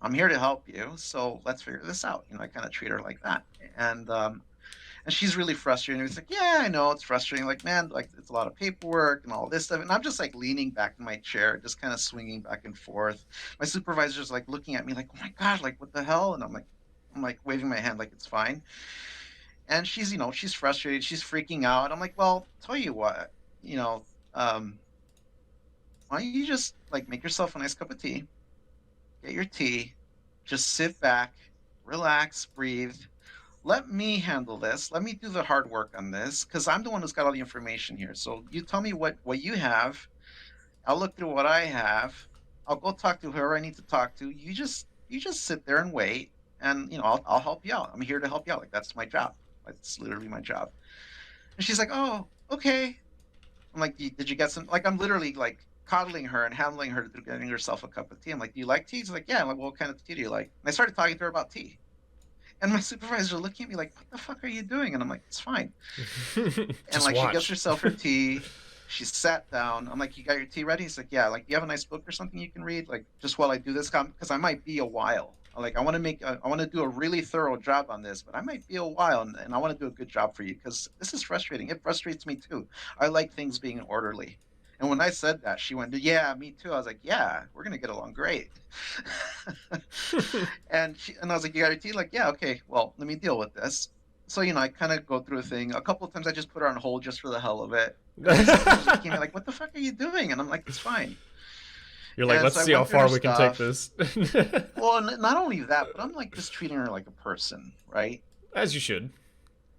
I'm here to help you. So let's figure this out. I kind of treat her like that. And she's really frustrated. And it's like, yeah, I know it's frustrating. Like, man, like it's a lot of paperwork and all this stuff. And I'm just like leaning back in my chair, just kind of swinging back and forth. My supervisor's like looking at me like, oh my God, like what the hell? And I'm like waving my hand like it's fine. And she's, she's frustrated. She's freaking out. I'm like, well, tell you what, why don't you just like make yourself a nice cup of tea, get your tea, just sit back, relax, breathe. Let me handle this. Let me do the hard work on this, because I'm the one who's got all the information here. So you tell me what you have. I'll look through what I have. I'll go talk to whoever I need to talk to. You just sit there and wait, and I'll help you out. I'm here to help you out. Like that's my job. That's literally my job. And she's like, oh, okay. I'm like, did you get some? Like I'm literally like coddling her and handling her through getting herself a cup of tea. I'm like, do you like tea? She's like, yeah. I'm like, well, what kind of tea do you like? And I started talking to her about tea. And my supervisor looking at me like, what the fuck are you doing? And I'm like, it's fine. And like, she gets herself her tea. She sat down. I'm like, you got your tea ready? He's like, yeah. Like, you have a nice book or something you can read? Like, just while I do this, because I might be a while. Like, I want to do a really thorough job on this, but I might be a while, and I want to do a good job for you, because this is frustrating. It frustrates me too. I like things being orderly. And when I said that, she went, yeah, me too. I was like, yeah, we're going to get along great. and I was like, you got your tea? Like, yeah, okay, well, let me deal with this. So, I kind of go through a thing. A couple of times I just put her on hold just for the hell of it. And she's looking at me like, what the fuck are you doing? And I'm like, it's fine. You're like, let's see how far we can take this. Well, not only that, but I'm like just treating her like a person, right? As you should.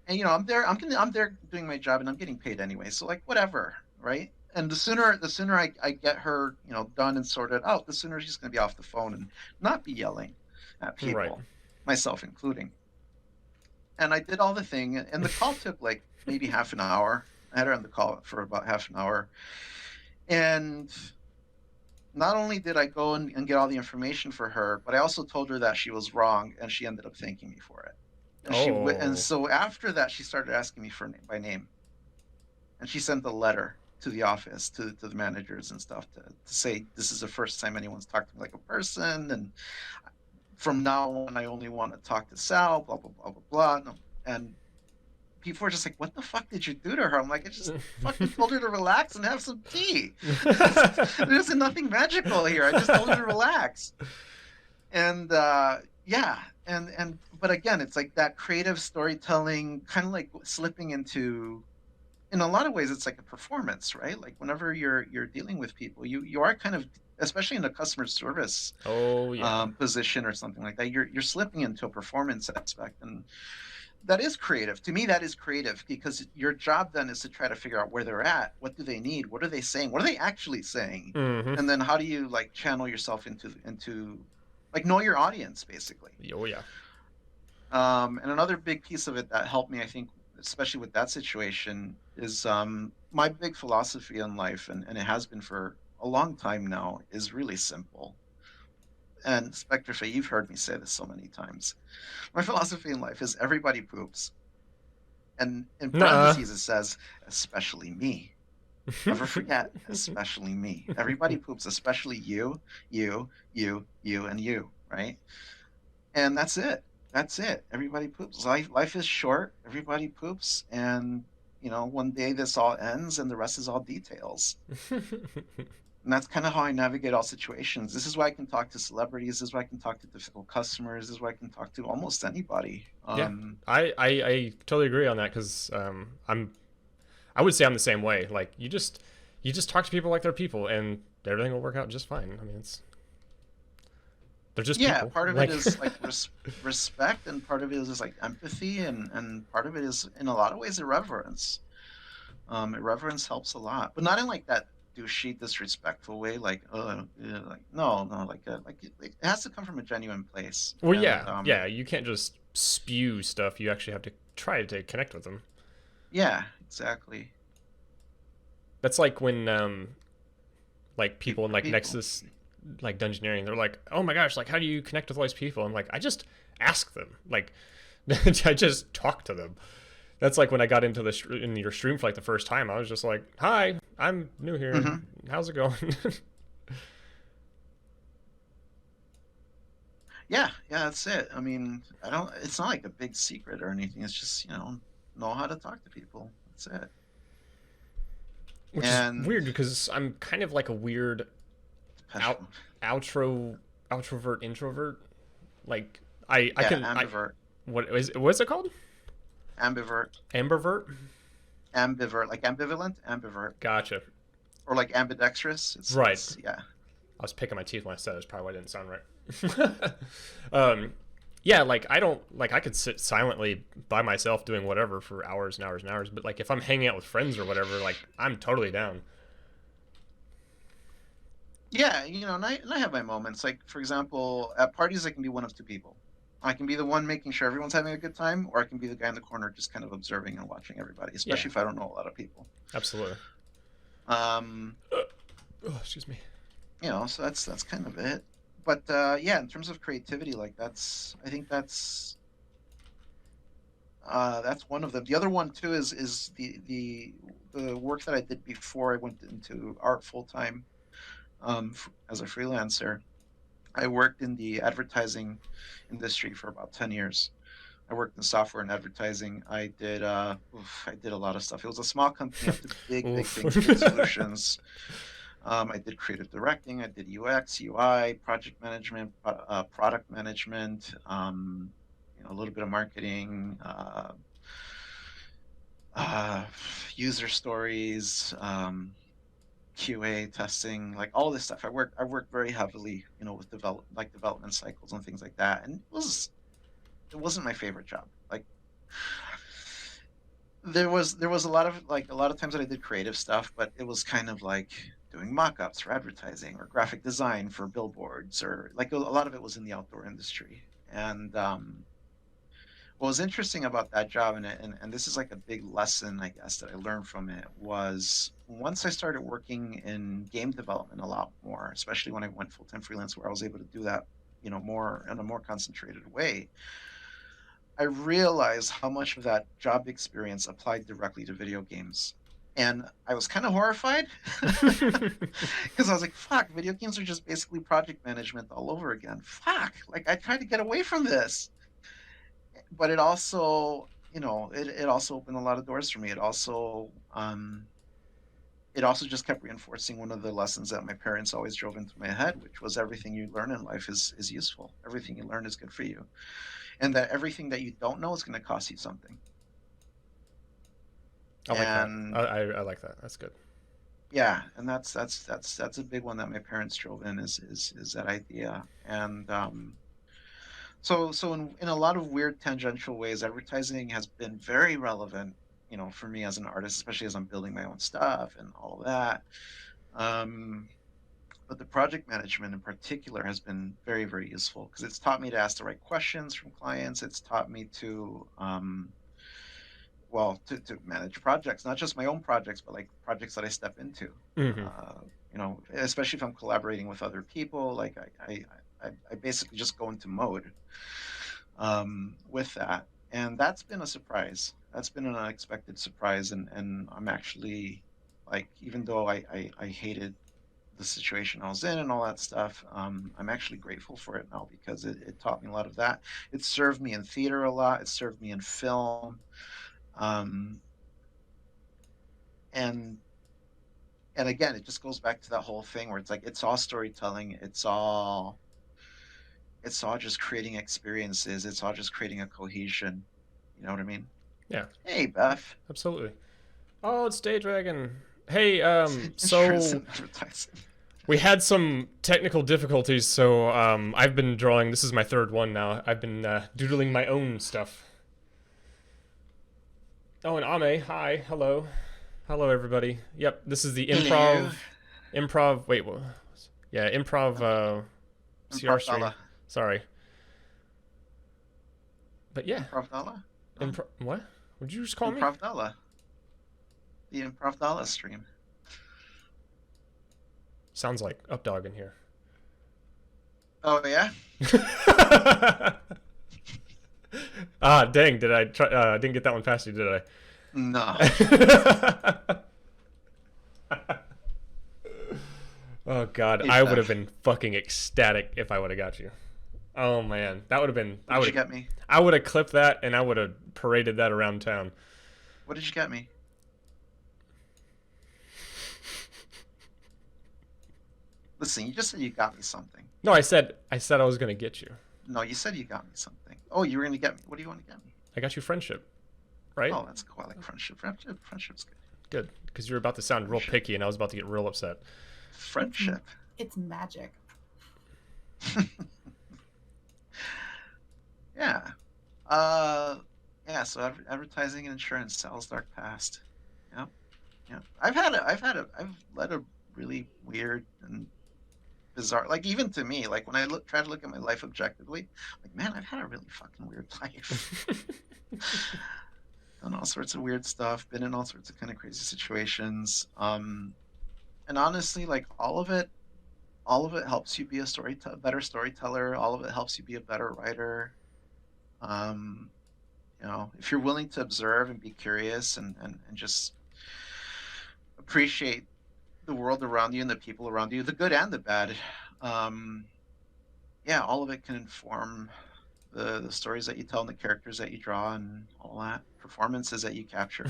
And, I'm there doing my job, and I'm getting paid anyway. So like, whatever, right? And the sooner I get her, done and sorted out, the sooner she's going to be off the phone and not be yelling at people, right. Myself including. And I did all the thing, and the call took like maybe half an hour. I had her on the call for about half an hour. And not only did I go and get all the information for her, but I also told her that she was wrong, and she ended up thanking me for it. And, and so after that, she started asking me by name. And she sent a letter to the office, to the managers and stuff, to say, this is the first time anyone's talked to me like a person, and from now on I only want to talk to Sal, blah blah blah blah blah. And people were just like, what the fuck did you do to her? I'm like, I just fucking told her to relax and have some tea. There's nothing magical here. I just told her to relax. And yeah, and but again, it's like that creative storytelling, kind of like slipping into, in a lot of ways, it's like a performance, right? Like whenever you're dealing with people, you are kind of, especially in a customer service position or something like that, you're slipping into a performance aspect, and that is creative. To me, that is creative, because your job then is to try to figure out where they're at, what do they need, what are they saying, what are they actually saying, and then how do you like channel yourself into like know your audience, basically. Oh yeah. And another big piece of it that helped me, I think, especially with that situation, is my big philosophy in life, and it has been for a long time now, is really simple. and Spectre Faye, you've heard me say this so many times. My philosophy in life is everybody poops. And in Nuh-uh. parentheses, it says, especially me. Never forget, especially me. Everybody poops, especially you, and you, right? And that's it. That's it. Everybody poops. Life is short. Everybody poops. And, one day this all ends and the rest is all details. And that's kind of how I navigate all situations. This is why I can talk to celebrities. This is why I can talk to difficult customers. This is why I can talk to almost anybody. Yeah, I totally agree on that because I would say I'm the same way. Like you just talk to people like they're people, and everything will work out just fine. I mean, they're just people. Part of it is like respect, and part of it is like empathy, and part of it is in a lot of ways irreverence. Irreverence helps a lot, but not in like that douchey, disrespectful way. Like, no, like it has to come from a genuine place. Well, and, yeah, you can't just spew stuff. You actually have to try to connect with them. Yeah, exactly. That's like when like people in like Nexus like Dungeoneering, they're like, oh my gosh, like how do you connect with all these people? I'm like, I just ask them. Like I just talk to them. That's like when I got into in your stream for like the first time. I was just like, hi, I'm new here. Mm-hmm. How's it going? Yeah, that's it. I mean, it's not like a big secret or anything. It's just, know how to talk to people. That's it. Which is weird because I'm kind of like a weird outrovert introvert. Like I can ambivert. What's it called? Ambivert. Ambivert, like ambivalent, ambivert. Gotcha. Or like ambidextrous. Right. Yeah. I was picking my teeth when I said it. That's probably why it didn't sound right. Yeah, like I could sit silently by myself doing whatever for hours and hours and hours, but like if I'm hanging out with friends or whatever, like I'm totally down. Yeah, and I have my moments. Like, for example, at parties, I can be one of two people. I can be the one making sure everyone's having a good time, or I can be the guy in the corner just kind of observing and watching everybody, especially if I don't know a lot of people. Absolutely. Excuse me. So that's kind of it. But in terms of creativity, like I think that's one of them. The other one too is the work that I did before I went into art full time, as a freelancer. I worked in the advertising industry for about 10 years. I worked in software and advertising. I did a lot of stuff. It was a small company up to big things, big solutions. I did creative directing. I did UX, UI, project management, product management, a little bit of marketing, user stories, QA testing, like all this stuff. I worked very heavily, with development cycles and things like that. And it wasn't my favorite job. Like there was a lot of times that I did creative stuff, but it was kind of like doing mock-ups for advertising or graphic design for billboards, or like a lot of it was in the outdoor industry. And what was interesting about that job, and this is like a big lesson, I guess, that I learned from it, was once I started working in game development a lot more, especially when I went full-time freelance, where I was able to do that, more in a more concentrated way, I realized how much of that job experience applied directly to video games. And I was kind of horrified because I was like, fuck, video games are just basically project management all over again. Fuck, like I tried to get away from this. But it also, it also opened a lot of doors for me. It also just kept reinforcing one of the lessons that my parents always drove into my head, which was everything you learn in life is useful. Everything you learn is good for you. And that everything that you don't know is going to cost you something. I like that. I like that. That's good. Yeah, and that's a big one that my parents drove in is that idea. And so in a lot of weird tangential ways, advertising has been very relevant, for me as an artist, especially as I'm building my own stuff and all of that. But the project management in particular has been very, very useful because it's taught me to ask the right questions from clients. It's taught me to to manage projects, not just my own projects, but like projects that I step into. Mm-hmm. Especially if I'm collaborating with other people, like I basically just go into mode with that, and that's been a surprise. That's been an unexpected surprise, and I'm actually like, even though I hated the situation I was in and all that stuff, I'm actually grateful for it now because it taught me a lot of that. It served me in theater a lot. It served me in film, um, and and again, it just goes back to that whole thing where it's like it's all storytelling. It's all just creating experiences. It's all just creating a cohesion. You know what I mean? Yeah, Hey, Beth. absolutely. Oh, it's Day Dragon. Hey, Insurance so and advertising. we had some technical difficulties, so I've been drawing. This is my third one now. I've been doodling my own stuff. Oh, and Ame, hi, hello. Hello, everybody. Yep, this is the Hello. improv, wait, what? Yeah, improv, CR stream. Improv-dala. Sorry. But yeah, Improv-dala? what? What did you just call me? Improv-dala. The Improv-dala stream. Sounds like Updog in here. Oh, yeah? Ah, dang, did I try, didn't get that one past you, did I? No. Oh god, Hey, I would Beth. have been fucking ecstatic if I would have got you. Oh man, that would have been. What did you get me? I would have clipped that and I would have paraded that around town. What did you get me? Listen, you just said you got me something. No, I said I was gonna get you. No, you said you got me something. Oh, you were going to get me. What do you want to get me? I got you friendship, right? Oh, that's cool. I like friendship. Friendship's good. Good, because you were about to sound real Friendship. picky and I was about to get real upset. Friendship. It's magic. Yeah. Yeah, so advertising and insurance, Sal's Dark Past. Yep. Yep. I've led a really weird and bizarre, like, even to me, like, when I try to look at my life objectively, like, man, I've had a really fucking weird life. Done all sorts of weird stuff, been in all sorts of kind of crazy situations. And honestly, like, all of it helps you be a better storyteller. All of it helps you be a better writer. If you're willing to observe and be curious and just appreciate the world around you and the people around you, the good and the bad, yeah, all of it can inform the stories that you tell and the characters that you draw and all that, performances that you capture.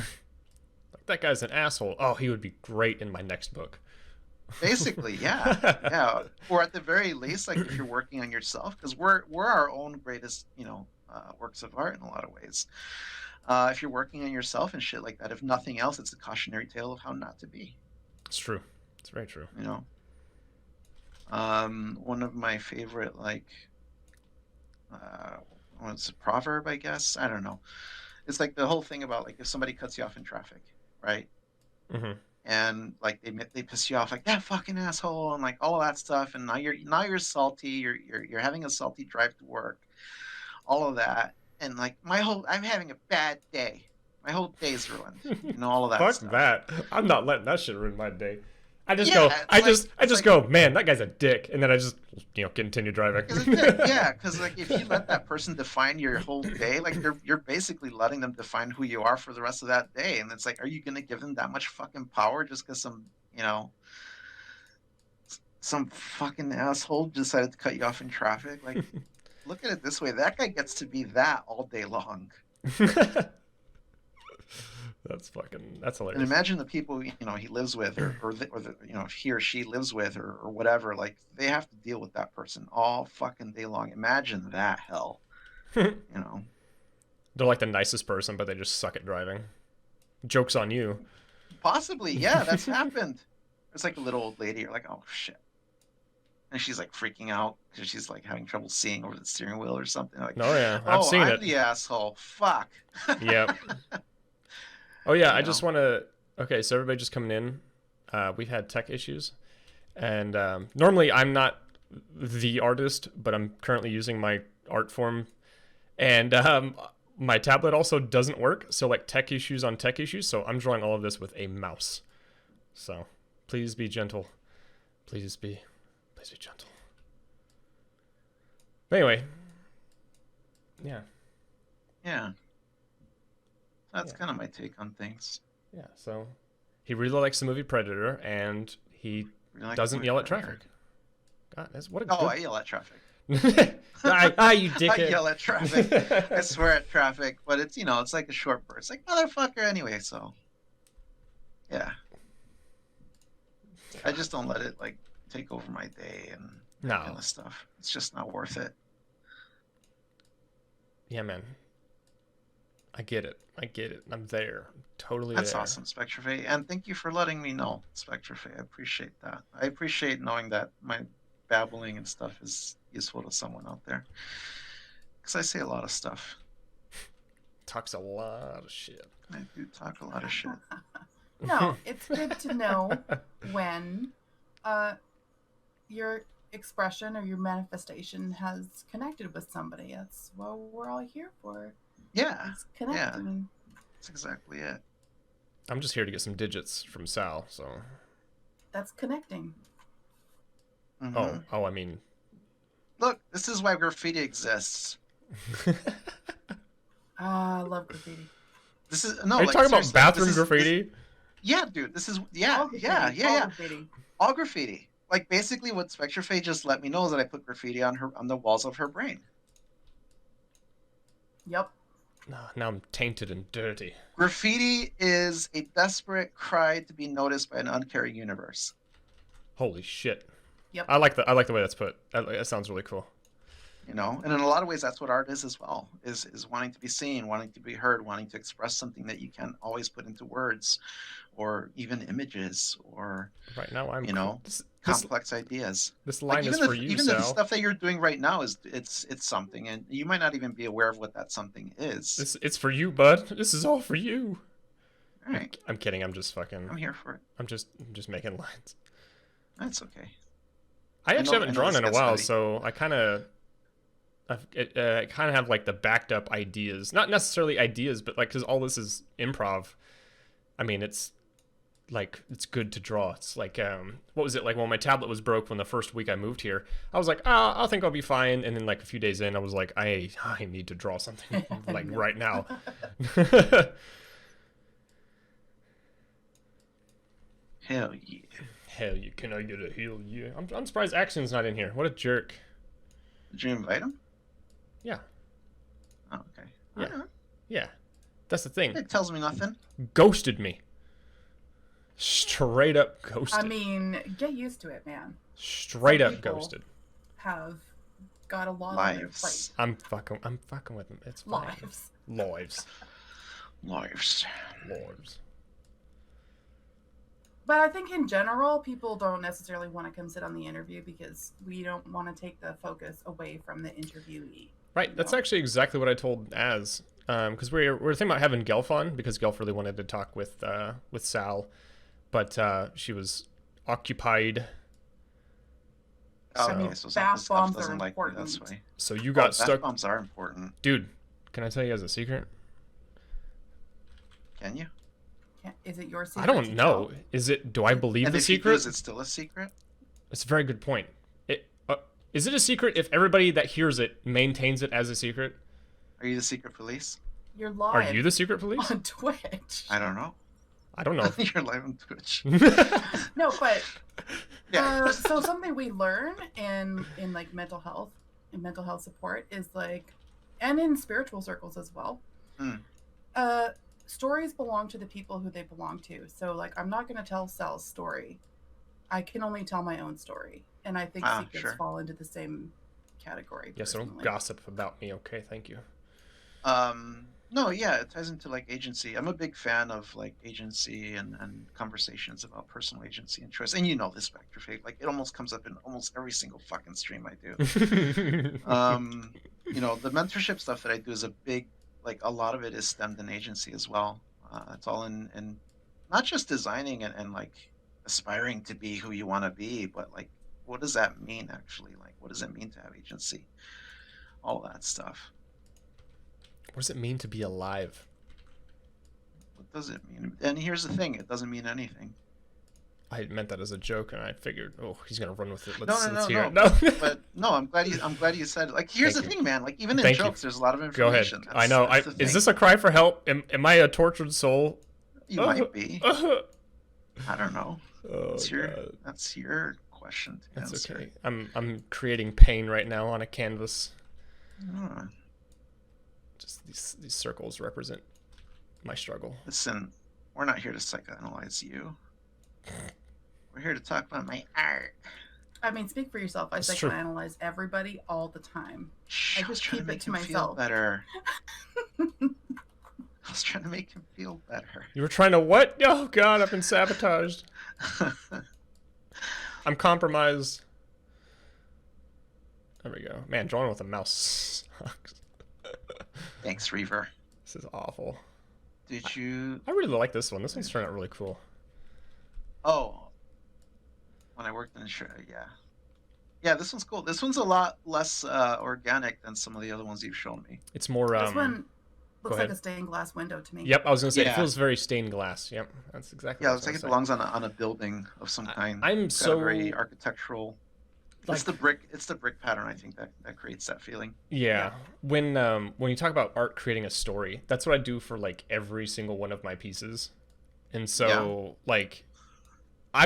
Like, that guy's an asshole. Oh, he would be great in my next book. Basically, yeah, yeah. Or at the very least, like, if you're working on yourself, because we're our own greatest, works of art in a lot of ways. If you're working on yourself and shit like that, if nothing else, it's a cautionary tale of how not to be. It's true. It's very true. One of my favorite, like, what's a proverb, I guess? I don't know. It's like the whole thing about, like, if somebody cuts you off in traffic, right? Mm-hmm. And like they piss you off, like, that fucking asshole, and like all of that stuff, and now you're salty, you're having a salty drive to work, all of that, and like I'm having a bad day, my whole day's ruined, all of that Fuck stuff. that. I'm not letting that shit ruin my day. I just Yeah, go. it's I just go. Man, that guy's a dick, and then I just continue driving. Because like, if you let that person define your whole day, like, you're basically letting them define who you are for the rest of that day, and it's like, are you gonna give them that much fucking power just because some fucking asshole decided to cut you off in traffic? Like, look at it this way: that guy gets to be that all day long. That's hilarious. And imagine the people he lives with, or he or she lives with, or whatever. Like, they have to deal with that person all fucking day long. Imagine that hell. They're like the nicest person, but they just suck at driving. Joke's on you. Possibly, yeah, that's happened. There's like a little old lady. You're like, oh shit, and she's like freaking out because she's like having trouble seeing over the steering wheel or something. Like, Oh yeah, I've seen I'm it. the asshole. Fuck. Yep. Oh yeah, I You just know. want to. Okay, so everybody just coming in. We've had tech issues, and normally I'm not the artist, but I'm currently using my art form, and my tablet also doesn't work. So, like, tech issues on tech issues. So I'm drawing all of this with a mouse. So please be gentle. Please be gentle. But anyway, yeah, Yeah. That's Yeah. kind of my take on things. yeah. So he really likes the movie Predator, and he Really like doesn't the yell at Predator. traffic. God, that's what a Oh, I good. yell at traffic. You I dickhead. yell at traffic. I swear at traffic, but it's it's like a short burst, like motherfucker. Anyway, so yeah, I just don't let it like take over my day and that No. kind of stuff. It's just not worth it. Yeah, man. I get it. I'm there. I'm totally That's there. awesome, Spectrefay, and thank you for letting me know, Spectrefay. I appreciate that. I appreciate knowing that my babbling and stuff is useful to someone out there, because I say a lot of stuff. Talks a lot of shit. I do talk a lot of shit. No, it's good to know when your expression or your manifestation has connected with somebody. That's what we're all here for. Yeah, It's connecting. that's exactly it. I'm just here to get some digits from Sal. So. That's connecting. Mhm. Oh, I mean. Look, this is why graffiti exists. I love graffiti. This is no. Are you like, talking about seriously, bathroom this is- graffiti? yeah, dude. This is All yeah. graffiti. All graffiti. Like basically, what Spectrefay just let me know is that I put graffiti on the walls of her brain. Yep. Now I'm tainted and dirty. Graffiti is a desperate cry to be noticed by an uncaring universe. Holy shit. Yep. I like the way that's put. That sounds really cool. And in a lot of ways, that's what art is as well. Is wanting to be seen, wanting to be heard, wanting to express something that you can't always put into words, or even images, or Right now I'm. This complex ideas. This line even is for you, even Sal. the stuff that you're doing right now is it's something, and you might not even be aware of what that something is. It's for you, bud. This is all for you. All right, I'm kidding. I'm just fucking. I'm here for it. I'm just making lines. That's okay. I actually haven't drawn this in a gets while, heavy. so I kind of have like the backed up ideas, not necessarily ideas, but like because all this is improv. I mean, it's like it's good to draw. It's like what was it like when my tablet was broke when the first week I moved here? I was like, I think I'll be fine, and then like a few days in, I was like, I need to draw something like right now. Hell yeah. Hell yeah, can I get a hell yeah? I'm surprised Action's not in here. What a jerk. Did you invite him? Yeah. Oh, okay. Yeah. Alright. Yeah. That's the thing. It tells me nothing. Ghosted me. Straight up ghosted. I mean, get used to it, man. Straight some up people- ghosted. Have got a lot on their plate. Lives. I'm fucking with him. It's fine. Lives. Lives. Lives. Lives. But I think in general, people don't necessarily want to come sit on the interview because we don't want to take the focus away from the interviewee. Right. That's No. actually exactly what I told Az. Because we're thinking about having Gelf on because Gelf really wanted to talk with Sal, but she was occupied. Oh, So- I mean, okay, so bath stuff bombs doesn't are like you important. this way. So you got Bath stuck. bombs are important. Dude, can I tell you guys a secret? Can you? Is it your secret? I don't to know. tell? Is it? Do I believe And the if you do, secret? is it still a secret? It's a very good point. Is it a secret if everybody that hears it maintains it as a secret? Are you the secret police? You're live Are you the secret police? on Twitch. I don't know. I don't know. You're live on Twitch. No, but Yeah. so something we learn in like mental health and mental health support is like, and in spiritual circles as well. Stories belong to the people who they belong to. So like, I'm not going to tell Sal's story. I can only tell my own story, and I think secrets sure. fall into the same category. Yeah, so don't personally. gossip about me, okay? Thank you. No, yeah, it ties into like agency. I'm a big fan of like agency and conversations about personal agency and choice. And you know this, Vector Fate, like it almost comes up in almost every single fucking stream I do. The mentorship stuff that I do is a big, like a lot of it is stemmed in agency as well. It's all in not just designing and like aspiring to be who you want to be, but like what does that mean actually? Like what does it mean to have agency? All that stuff. What does it mean to be alive? What does it mean? And here's the thing, it doesn't mean anything. I meant that as a joke, and I figured, oh, he's gonna run with it. No, Let's, no, let's no, hear no. it. No. But no, I'm glad you said it. Like, here's Thank the you. thing, man. Like, even in Thank you. jokes, there's a lot of Go ahead. information. I know. That's the Is thing. this a cry for help? Am I a tortured soul? You might be. Oh, I don't know. God. That's your question to That's answer. okay. I'm creating pain right now on a canvas. Hmm. Just these circles represent my struggle. Listen, we're not here to psychoanalyze you. We're here to talk about my art. I mean, speak for yourself. I It's true. psychoanalyze everybody all the time. Shh, I was just trying keep to it make to him feel myself. better. I was trying to make him feel better. You were trying to what? Oh God, I've been sabotaged. I'm compromised. There we go. Man, drawing with a mouse sucks. Thanks, Reaver. This is awful. Did you? I really like this one. This one's turned out really cool. Oh, when I worked in yeah, this one's cool. This one's a lot less organic than some of the other ones you've shown me. It's more. This one looks like ahead. a stained glass window to me. Yep, I was gonna say it Yeah. feels very stained glass. Yep, that's exactly. Yeah, what looks I like was it gonna say. belongs on a building of some kind. I'm It's got so a very architectural. like It's the brick pattern. I think that creates that feeling. yeah. When you talk about art creating a story, that's what I do for like every single one of my pieces, and so like. I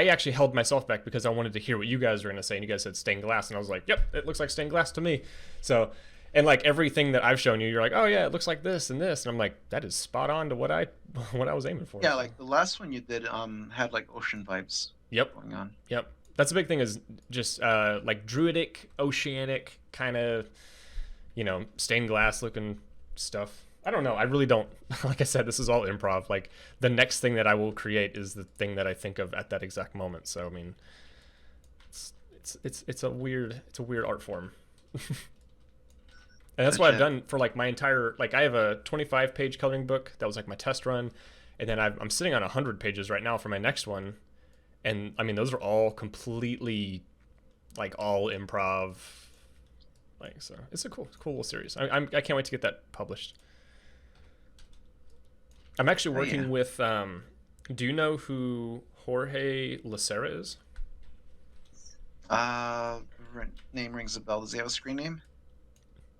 actually held myself back because I wanted to hear what you guys were gonna say, and you guys said stained glass, and I was like, yep, it looks like stained glass to me. So, and like everything that I've shown you, you're like, oh yeah, it looks like this and this, and I'm like, that is spot on to what I was aiming for. Yeah, like the last one you did had like ocean vibes Yep, going on. yep. That's a big thing is just like druidic, oceanic kind of, stained glass looking stuff. I don't know. I really don't. Like I said, this is all improv. Like the next thing that I will create is the thing that I think of at that exact moment. So I mean, it's a weird art form. And that's what I've done for like my entire, like I have a 25-page coloring book that was like my test run, and then I'm sitting on 100 pages right now for my next one, and I mean those are all completely like all improv. Like, so it's a cool little series. I can't wait to get that published. I'm actually working with. Do you know who Jorge Lacera is? Name rings a bell. Does he have a screen name?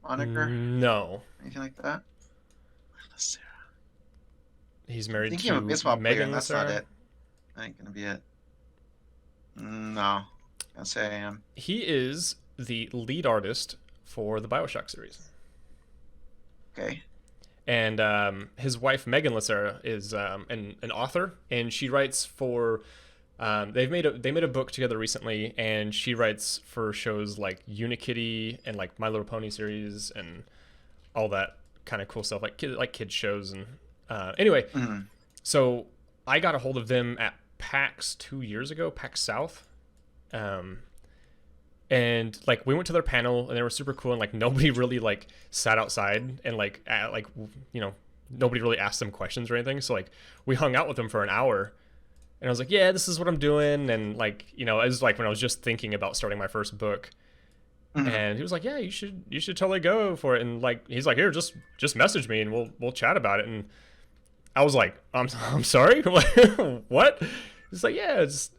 Moniker? No. Anything like that? Lacera. He's married Thinking of a to baseball player, Megan and that's Lacera. not it. That ain't gonna be it. No, can't say I am. He is the lead artist for the BioShock series. Okay. And his wife Megan Lacera is an author, and she writes for. They made a book together recently, and she writes for shows like Unikitty and like My Little Pony series and all that kind of cool stuff, like kids shows. And anyway, so I got a hold of them at PAX 2 years ago, PAX South. And like we went to their panel, and they were super cool, and like nobody really like sat outside and nobody really asked them questions or anything. So like we hung out with them for an hour, and I was like, yeah, this is what I'm doing, and like it was like when I was just thinking about starting my first book, and he was like, yeah, you should totally go for it, and like he's like, here, just message me and we'll chat about it. And I was like, I'm sorry, what? He's like, yeah, just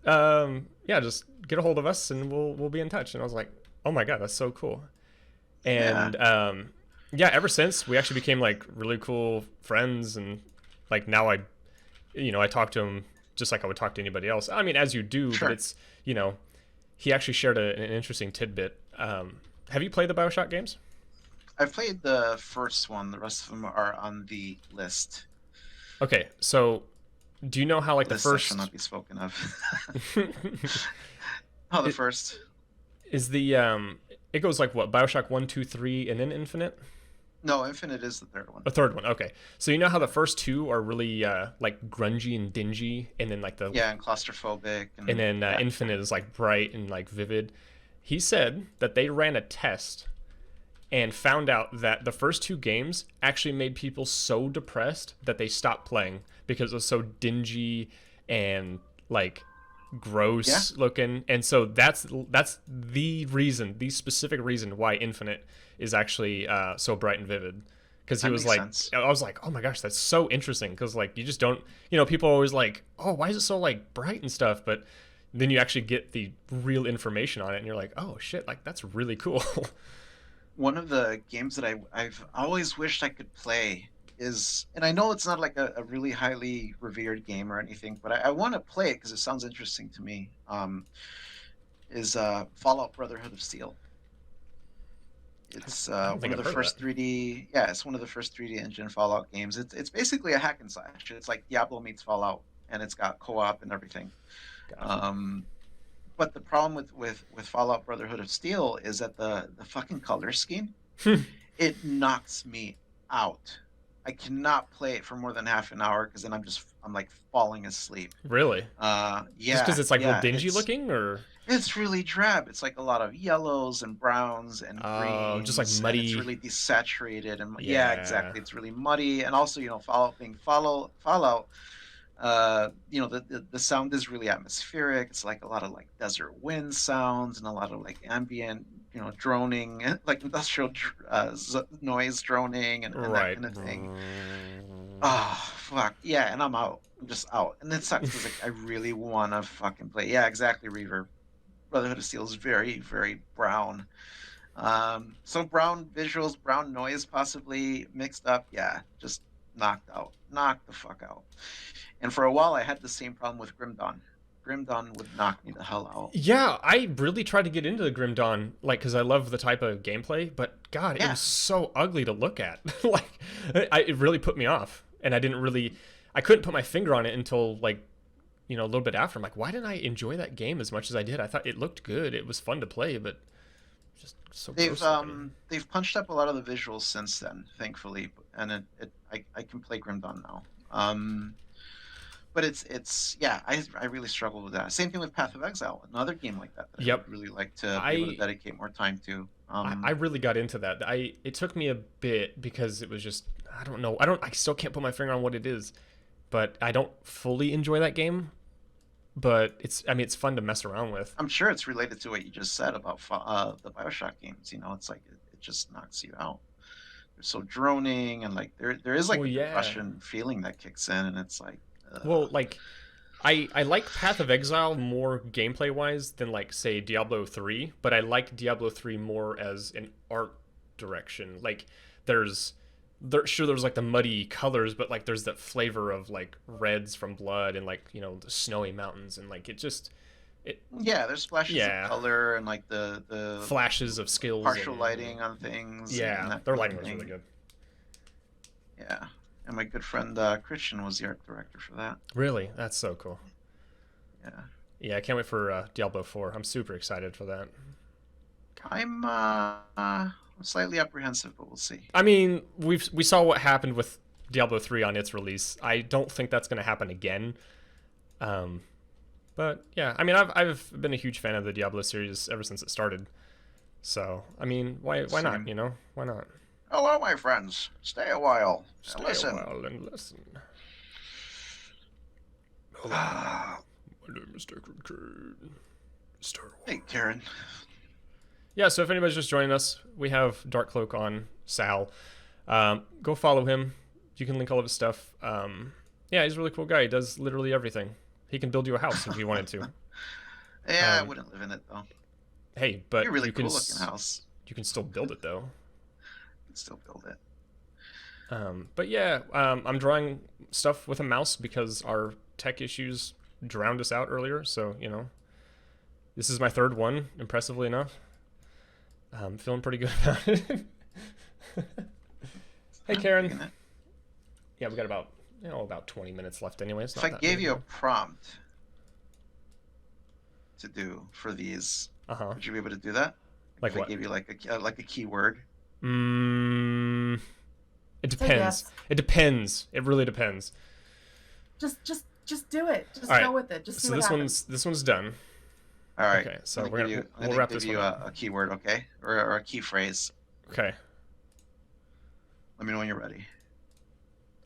get a hold of us and we'll be in touch. And I was like, oh my god, that's so cool. And ever since we actually became like really cool friends, and like now I talk to him just like I would talk to anybody else. I mean, as you do, Sure. but it's he actually shared an interesting tidbit. Have you played the BioShock games? I've played the first one. The rest of them are on the list. Okay, so do you know how like List the that first shall not be spoken of. Oh, the first. is the it goes like what, BioShock 1, 2, 3, and then Infinite? No, Infinite is the third one. A third one, okay. So you know how the first two are really like grungy and dingy, and then like the And claustrophobic. and then Infinite is like bright and like vivid. He said that they ran a test and found out that the first two games actually made people so depressed that they stopped playing because it was so dingy and like gross looking. And so that's the specific reason why Infinite is actually so bright and vivid, because he That was makes like, sense. I was like, oh my gosh, that's so interesting, because like you just don't, people are always like, oh, why is it so like bright and stuff, but then you actually get the real information on it, and you're like, oh shit, like that's really cool. One of the games that I've always wished I could play is, and I know it's not like a really highly revered game or anything, but I want to play it because it sounds interesting to me. Is Fallout Brotherhood of Steel. It's I don't one think of I've the heard of first that. 3D. Yeah, it's one of the first 3D engine Fallout games. It's basically a hack and slash. It's like Diablo meets Fallout, and it's got co-op and everything. Gotcha. But the problem with Fallout Brotherhood of Steel is that the fucking color scheme, it knocks me out. I cannot play it for more than half an hour because then I'm like falling asleep. Really? Yeah, Just because it's like real yeah, dingy looking, or it's really drab. It's like a lot of yellows and browns and oh, just like greens, and it's muddy. really desaturated. And yeah, Yeah. exactly. It's really muddy, and also Fallout being Fallout. The sound is really atmospheric. It's like a lot of like desert wind sounds and a lot of like ambient, droning, like industrial noise droning and that Right. kind of thing. Oh fuck yeah, and I'm out. I'm just out, and it sucks because like I really want to fucking play. Yeah, exactly. Reaver. Brotherhood of Steel is very very brown. So brown visuals, brown noise possibly mixed up. Yeah, just knocked the fuck out. And for a while, I had the same problem with Grim Dawn. Grim Dawn would knock me the hell out. Yeah, I really tried to get into the Grim Dawn, like, because I love the type of gameplay, but God, it Yeah. was so ugly to look at. Like, it really put me off, and I couldn't put my finger on it until, like, a little bit after. I'm like, why didn't I enjoy that game as much as I did? I thought it looked good, it was fun to play, but just so gross looking. They've punched up a lot of the visuals since then, thankfully, and I can play Grim Dawn now. But it's yeah, I really struggled with that. Same thing with Path of Exile, another game like that I Yep. would really like to be able to dedicate more time to. I really got into that. It took me a bit because it was just, I don't know. I still can't put my finger on what it is, but I don't fully enjoy that game. But it's fun to mess around with. I'm sure it's related to what you just said about the BioShock games. It's like it just knocks you out. They're so droning, and like there is like Well, a yeah. depression feeling that kicks in, and it's like Well, like, I like Path of Exile more gameplay wise than like say Diablo 3, but I like Diablo 3 more as an art direction. Like there's like the muddy colors, but like there's that flavor of like reds from blood and like, the snowy mountains, and like yeah, there's splashes Yeah. of color and like the flashes of skills, partial and, lighting on things. Yeah, and that their kind lighting of was really thing. good. Yeah, and my good friend Christian was the art director for that. Really, that's so cool. Yeah, Yeah, I can't wait for Diablo 4. I'm super excited for that. I'm slightly apprehensive, but we'll see. I mean, we saw what happened with Diablo 3 on its release. I don't think that's going to happen again. But yeah, I mean, I've been a huge fan of the Diablo series ever since it started. So, I mean, why not, Same. Why not? Hello, my friends. Stay a while. Stay Listen. a while and listen. Ah, My name is Declan Cade. Star Wars. hey, Karen. Yeah, so if anybody's just joining us, we have DarkCloak on Sal. Go follow him. You can link all of his stuff. Yeah, he's a really cool guy. He does literally everything. He can build you a house if he wanted to. Yeah, I Um, wouldn't live in it though. Hey, but You're a really you can cool looking house. you can still build it though. You can still build it. But yeah, I'm drawing stuff with a mouse because our tech issues drowned us out earlier. So this is my third one, impressively enough. I'm feeling pretty good about it. Hey, I'm Karen. digging it. Yeah, we got about 20 minutes left anyway. It's If not I that gave big. you a prompt to do for these, Uh-huh. would you be able to do that? Like if what? I gave you like a keyword. It Say depends. yes. It depends. It really depends. Just do it. Just All right. go with it. Just see So what this happens. one's done. All right. Okay, so I'm we're gonna gonna give you, we'll I'm wrap gonna this give you one up. a keyword, okay, or a key phrase. Okay. Let me know when you're ready.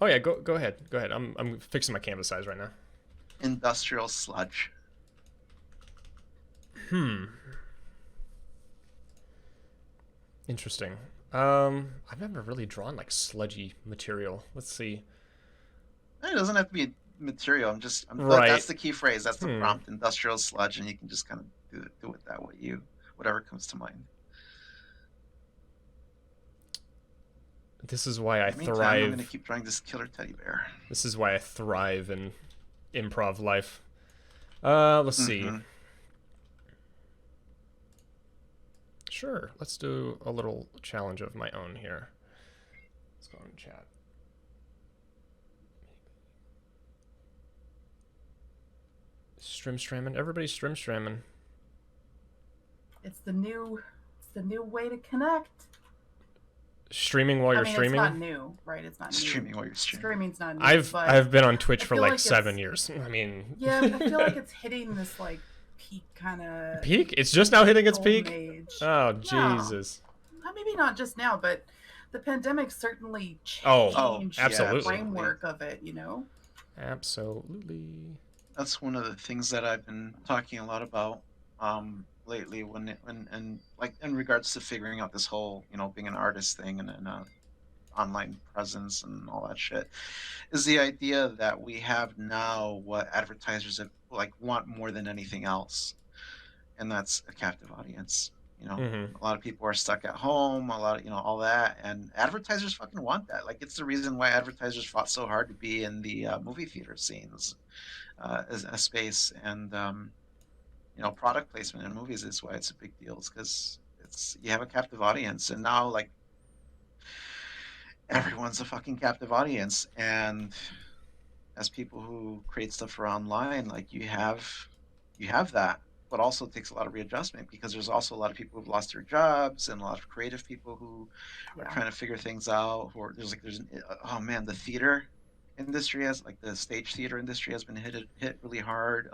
Oh yeah, go ahead. Go ahead. I'm fixing my canvas size right now. Industrial sludge. Interesting. I've never really drawn like sludgy material. Let's see. It doesn't have to be material. Right. That's the key phrase. That's the Hmm. prompt, industrial sludge, and you can just kind of do with that whatever comes to mind. This is why I In the meantime, thrive. I'm gonna keep drawing this killer teddy bear. This is why I thrive in improv life. Let's see. Mm-hmm. Sure, let's do a little challenge of my own here. Let's go in chat. Streaming. Everybody's streaming. It's the new way to connect. Streaming while you're streaming. It's not new, right? It's not new. Streaming while you're streaming. Streaming's not new. I've been on Twitch for like it's- 7 years. I mean, Yeah, I feel like it's hitting this like peak kind of peak. It's just now hitting its peak. age. Oh Jesus! Maybe not just now, but the pandemic certainly Oh, changed absolutely. the framework of it. You know. Absolutely. That's one of the things that I've been talking a lot about lately when like in regards to figuring out this whole being an artist thing and online presence and all that shit, is the idea that we have now what advertisers like want more than anything else, and that's a captive audience. Mhm. A lot of people are stuck at home, a lot of all that, and advertisers fucking want that. Like, it's the reason why advertisers fought so hard to be in the movie theater scenes as a space, and product placement in movies is why it's a big deal. It's because you have a captive audience, and now like everyone's a fucking captive audience. And as people who create stuff for online, like you have that, but also it takes a lot of readjustment because there's also a lot of people who've lost their jobs and a lot of creative people who are trying to figure things out. The theater industry the stage theater industry has been hit really hard.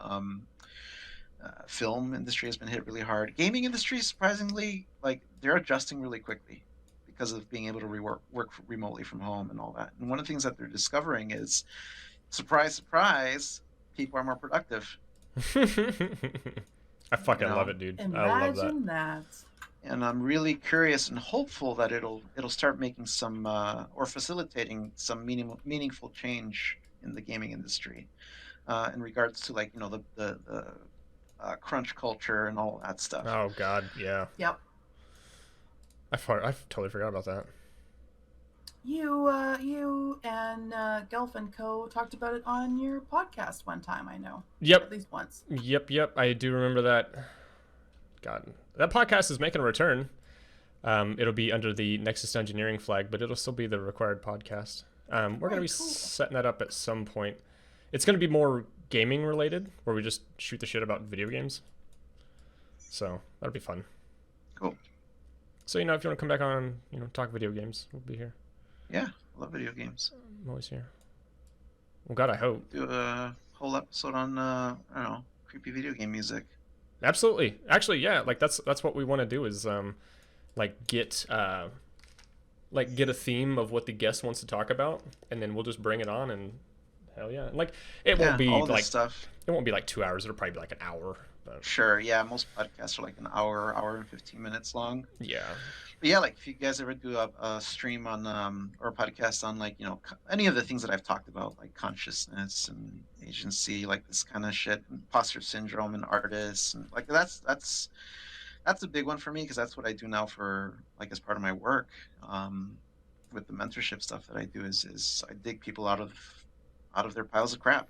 Film industry has been hit really hard. Gaming industry, surprisingly, like they're adjusting really quickly because of being able to work remotely from home and all that. And one of the things that they're discovering is, surprise, surprise, people are more productive. I fucking love it, dude. I love that. Imagine that. And I'm really curious and hopeful that it'll start making some or facilitating some meaningful change in the gaming industry in regards to like the crunch culture and all that stuff. Oh God, yeah. Yep. I totally forgot about that. You and Gelf and Co. talked about it on your podcast one time, I know. Yep. At least once. Yep. I do remember that. God, that podcast is making a return. It'll be under the Nexus Dungeoneering flag, but it'll still be the required podcast. We're gonna be setting that up at some point. It's gonna be more gaming related, where we just shoot the shit about video games. So that'll be fun. Cool. So if you want to come back on, talk video games, we'll be here. Yeah, I love video games. I'm always here. Well, God, I hope. Do a whole episode on I don't know, creepy video game music. Absolutely. Actually, yeah. Like that's what we want to do is get a theme of what the guest wants to talk about, and then we'll just bring it on and hell yeah. Like it won't be all this like stuff. It won't be like 2 hours. It'll probably be like an hour. But Sure, yeah. Most podcasts are like an hour and 15 minutes long. yeah. But yeah, like if you guys ever do a stream on or a podcast on like any of the things that I've talked about, like consciousness and agency, like this kind of shit, imposter syndrome and artists, and like that's a big one for me because that's what I do now for like as part of my work with the mentorship stuff that I do is I dig people out of their piles of crap.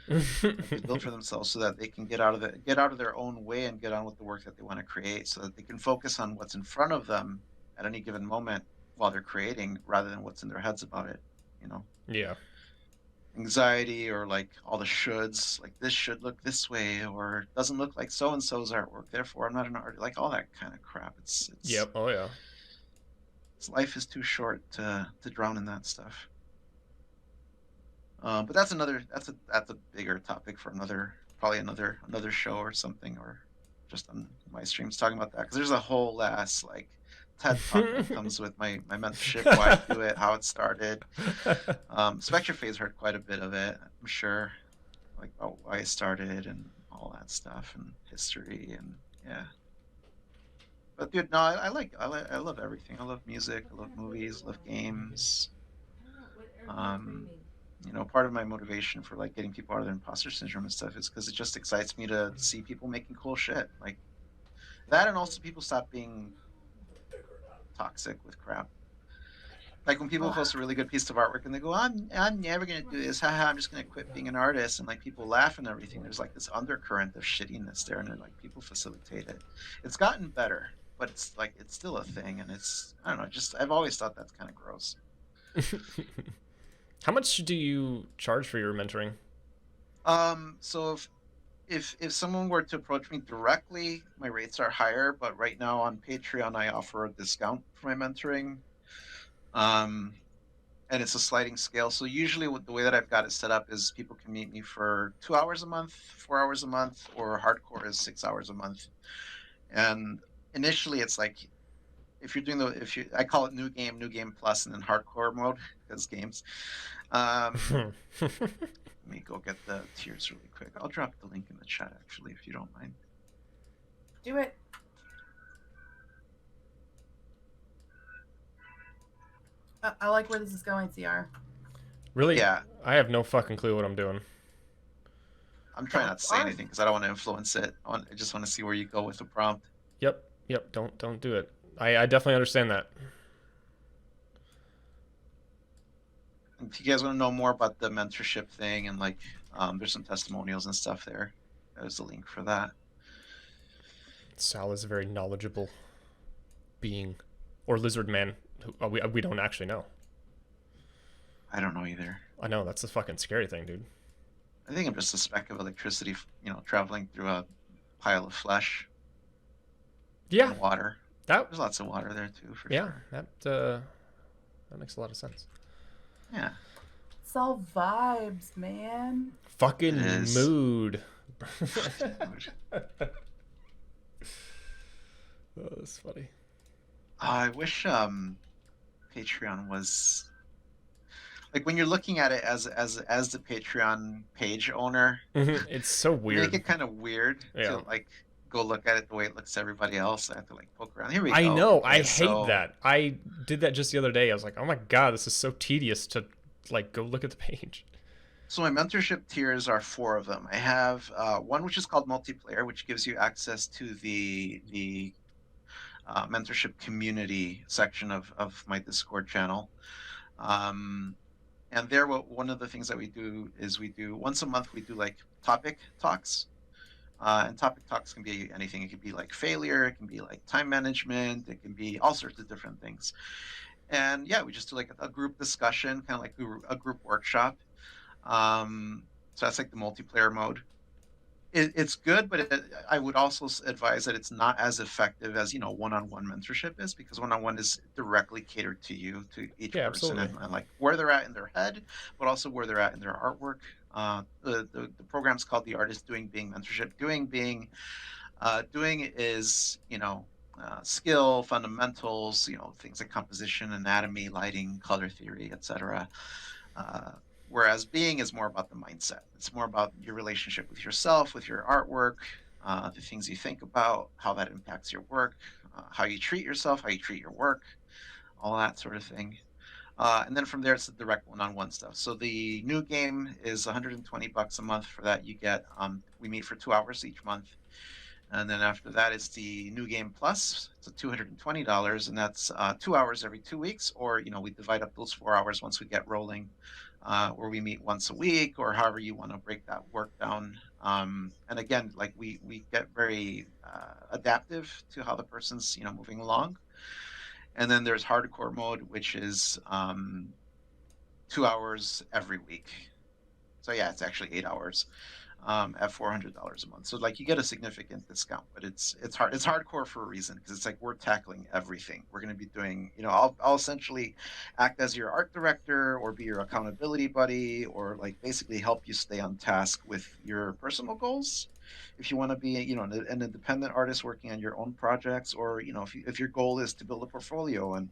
They build for themselves so that they can get out of their own way and get on with the work that they want to create, so that they can focus on what's in front of them at any given moment while they're creating, rather than what's in their heads about it. Yeah. Anxiety or like all the shoulds, like this should look this way or doesn't look like so and so's artwork, therefore I'm not an artist. Like all that kind of crap. It's Yep. Oh yeah. life is too short to drown in that stuff. But that's a bigger topic for another show or something, or just on my streams talking about that, because there's a whole ass like TED talk that comes with my mentorship, why I do it, how it started. Spectre Phase heard quite a bit of it, I'm sure, like about why it started and all that stuff and history and yeah. But dude, no, I love everything. I love music. I love movies. I love games. Part of my motivation for like getting people out of their imposter syndrome and stuff is because it just excites me to see people making cool shit like that, and also people stop being toxic with crap. Like when people post a really good piece of artwork and they go, I'm never gonna do this, haha, I'm just gonna quit being an artist, and like people laugh and everything. There's like this undercurrent of shittiness there, and then like people facilitate it. It's gotten better, but it's like it's still a thing, and it's I don't know, just I've always thought that's kind of gross. How much do you charge for your mentoring? So if someone were to approach me directly, my rates are higher, but right now on Patreon I offer a discount for my mentoring. And it's a sliding scale. So usually the way that I've got it set up is people can meet me for 2 hours a month, 4 hours a month, or hardcore is 6 hours a month. And initially it's like if you're doing I call it new game plus, and then hardcore mode because games. Let me go get the tiers really quick. I'll drop the link in the chat actually, if you don't mind. Do it. I like where this is going, CR. Really? Yeah. I have no fucking clue what I'm doing. I'm trying not to say anything because I don't want to influence it. I just want to see where you go with the prompt. Yep. Don't do it. I definitely understand that. If you guys want to know more about the mentorship thing and like, there's some testimonials and stuff there. There's the link for that. Sal is a very knowledgeable being, or lizard man. Who we don't actually know. I don't know either. I know, that's the fucking scary thing, dude. I think I'm just a speck of electricity, traveling through a pile of flesh. Yeah. And water. There's lots of water there too, for sure. That makes a lot of sense. Yeah. It's all vibes, man. Fucking mood. Oh, that's funny. I wish Patreon was like when you're looking at it as the Patreon page owner. It's so weird. Make it kind of weird to like go look at it the way it looks to everybody else. I have to like poke around. Here we go. I know. Okay, I hate that. I did that just the other day. I was like, oh my god, this is so tedious to like go look at the page. So my mentorship tiers are 4 of them. I have one which is called multiplayer, which gives you access to the mentorship community section of my Discord channel. And there, one of the things that we do is once a month, we do like topic talks. And topic talks can be anything. It can be like failure, it can be like time management, it can be all sorts of different things. And yeah, we just do like a group discussion, kind of like a group workshop. So that's like the multiplayer mode. It's good, but I would also advise that it's not as effective as one-on-one mentorship is, because one-on-one is directly catered to you, to each person, and like where they're at in their head, but also where they're at in their artwork. The program's called the Artist Doing Being Mentorship. Doing is skill, fundamentals, things like composition, anatomy, lighting, color theory, etc. Whereas being is more about the mindset. It's more about your relationship with yourself, with your artwork, the things you think about, how that impacts your work, how you treat yourself, how you treat your work, all that sort of thing. And then from there, it's the direct one-on-one stuff. So the new game is $120 a month. For that, you get we meet for 2 hours each month. And then after that, it's the new game plus. It's $220, and that's 2 hours every 2 weeks. Or we divide up those 4 hours once we get rolling. Where we meet once a week, or however you want to break that work down. And again, like we get very adaptive to how the person's moving along. And then there's hardcore mode, which is 2 hours every week. So yeah, it's actually 8 hours at $400 a month. So like you get a significant discount, but it's hardcore for a reason, because it's like we're tackling everything. We're going to be doing, I'll essentially act as your art director, or be your accountability buddy, or like basically help you stay on task with your personal goals. If you want to be, an independent artist working on your own projects, or if your goal is to build a portfolio and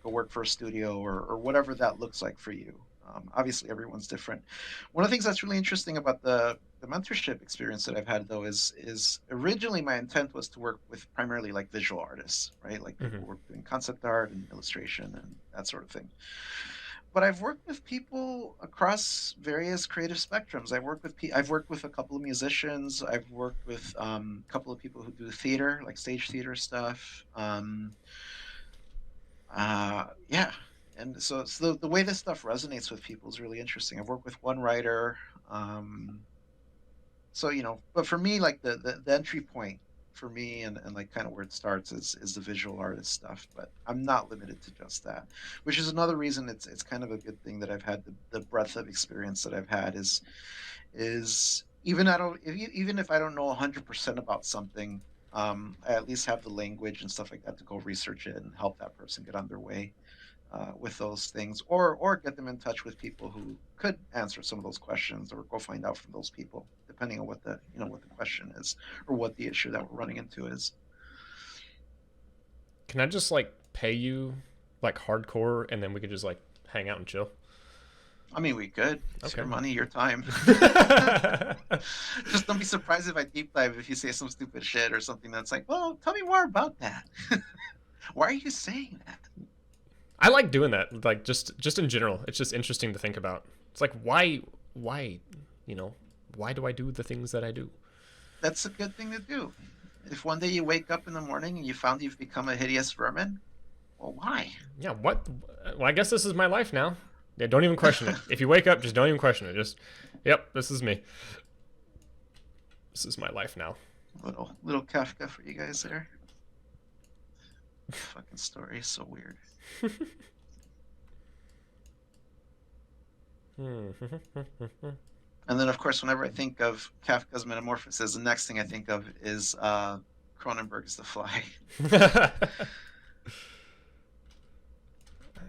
go work for a studio, or whatever that looks like for you. Obviously, everyone's different. One of the things that's really interesting about the mentorship experience that I've had, though, is originally my intent was to work with primarily like visual artists, right? Like people who were doing concept art and illustration and that sort of thing. But I've worked with people across various creative spectrums. I've worked with a couple of musicians. I've worked with a couple of people who do theater, like stage theater stuff. Yeah, and so it's the way this stuff resonates with people is really interesting. I've worked with one writer. So but for me, like the entry point for me and like kind of where it starts is the visual artist stuff, but I'm not limited to just that, which is another reason it's kind of a good thing that I've had the breadth of experience that I've had is even if I don't know 100% about something, I at least have the language and stuff like that to go research it and help that person get on their way with those things, or get them in touch with people who could answer some of those questions, or go find out from those people, depending on what the question is or what the issue that we're running into is. Can I just like pay you like hardcore, and then we could just like hang out and chill? I mean, we could. It's Okay. your money, your time. Just don't be surprised if I deep dive if you say some stupid shit or something that's like, well, tell me more about that. Why are you saying that? I like doing that, like just in general. It's just interesting to think about. It's like why why do I do the things that I do? That's a good thing to do. If one day you wake up in the morning and you found you've become a hideous vermin, well, why? Yeah, what? Well, I guess this is my life now. Yeah, don't even question it. If you wake up, just don't even question it. Just, yep, this is me. This is my life now. Little Kafka for you guys there. Fucking story is so weird. And then, of course, whenever I think of Kafka's Metamorphosis, the next thing I think of is Cronenberg's The Fly.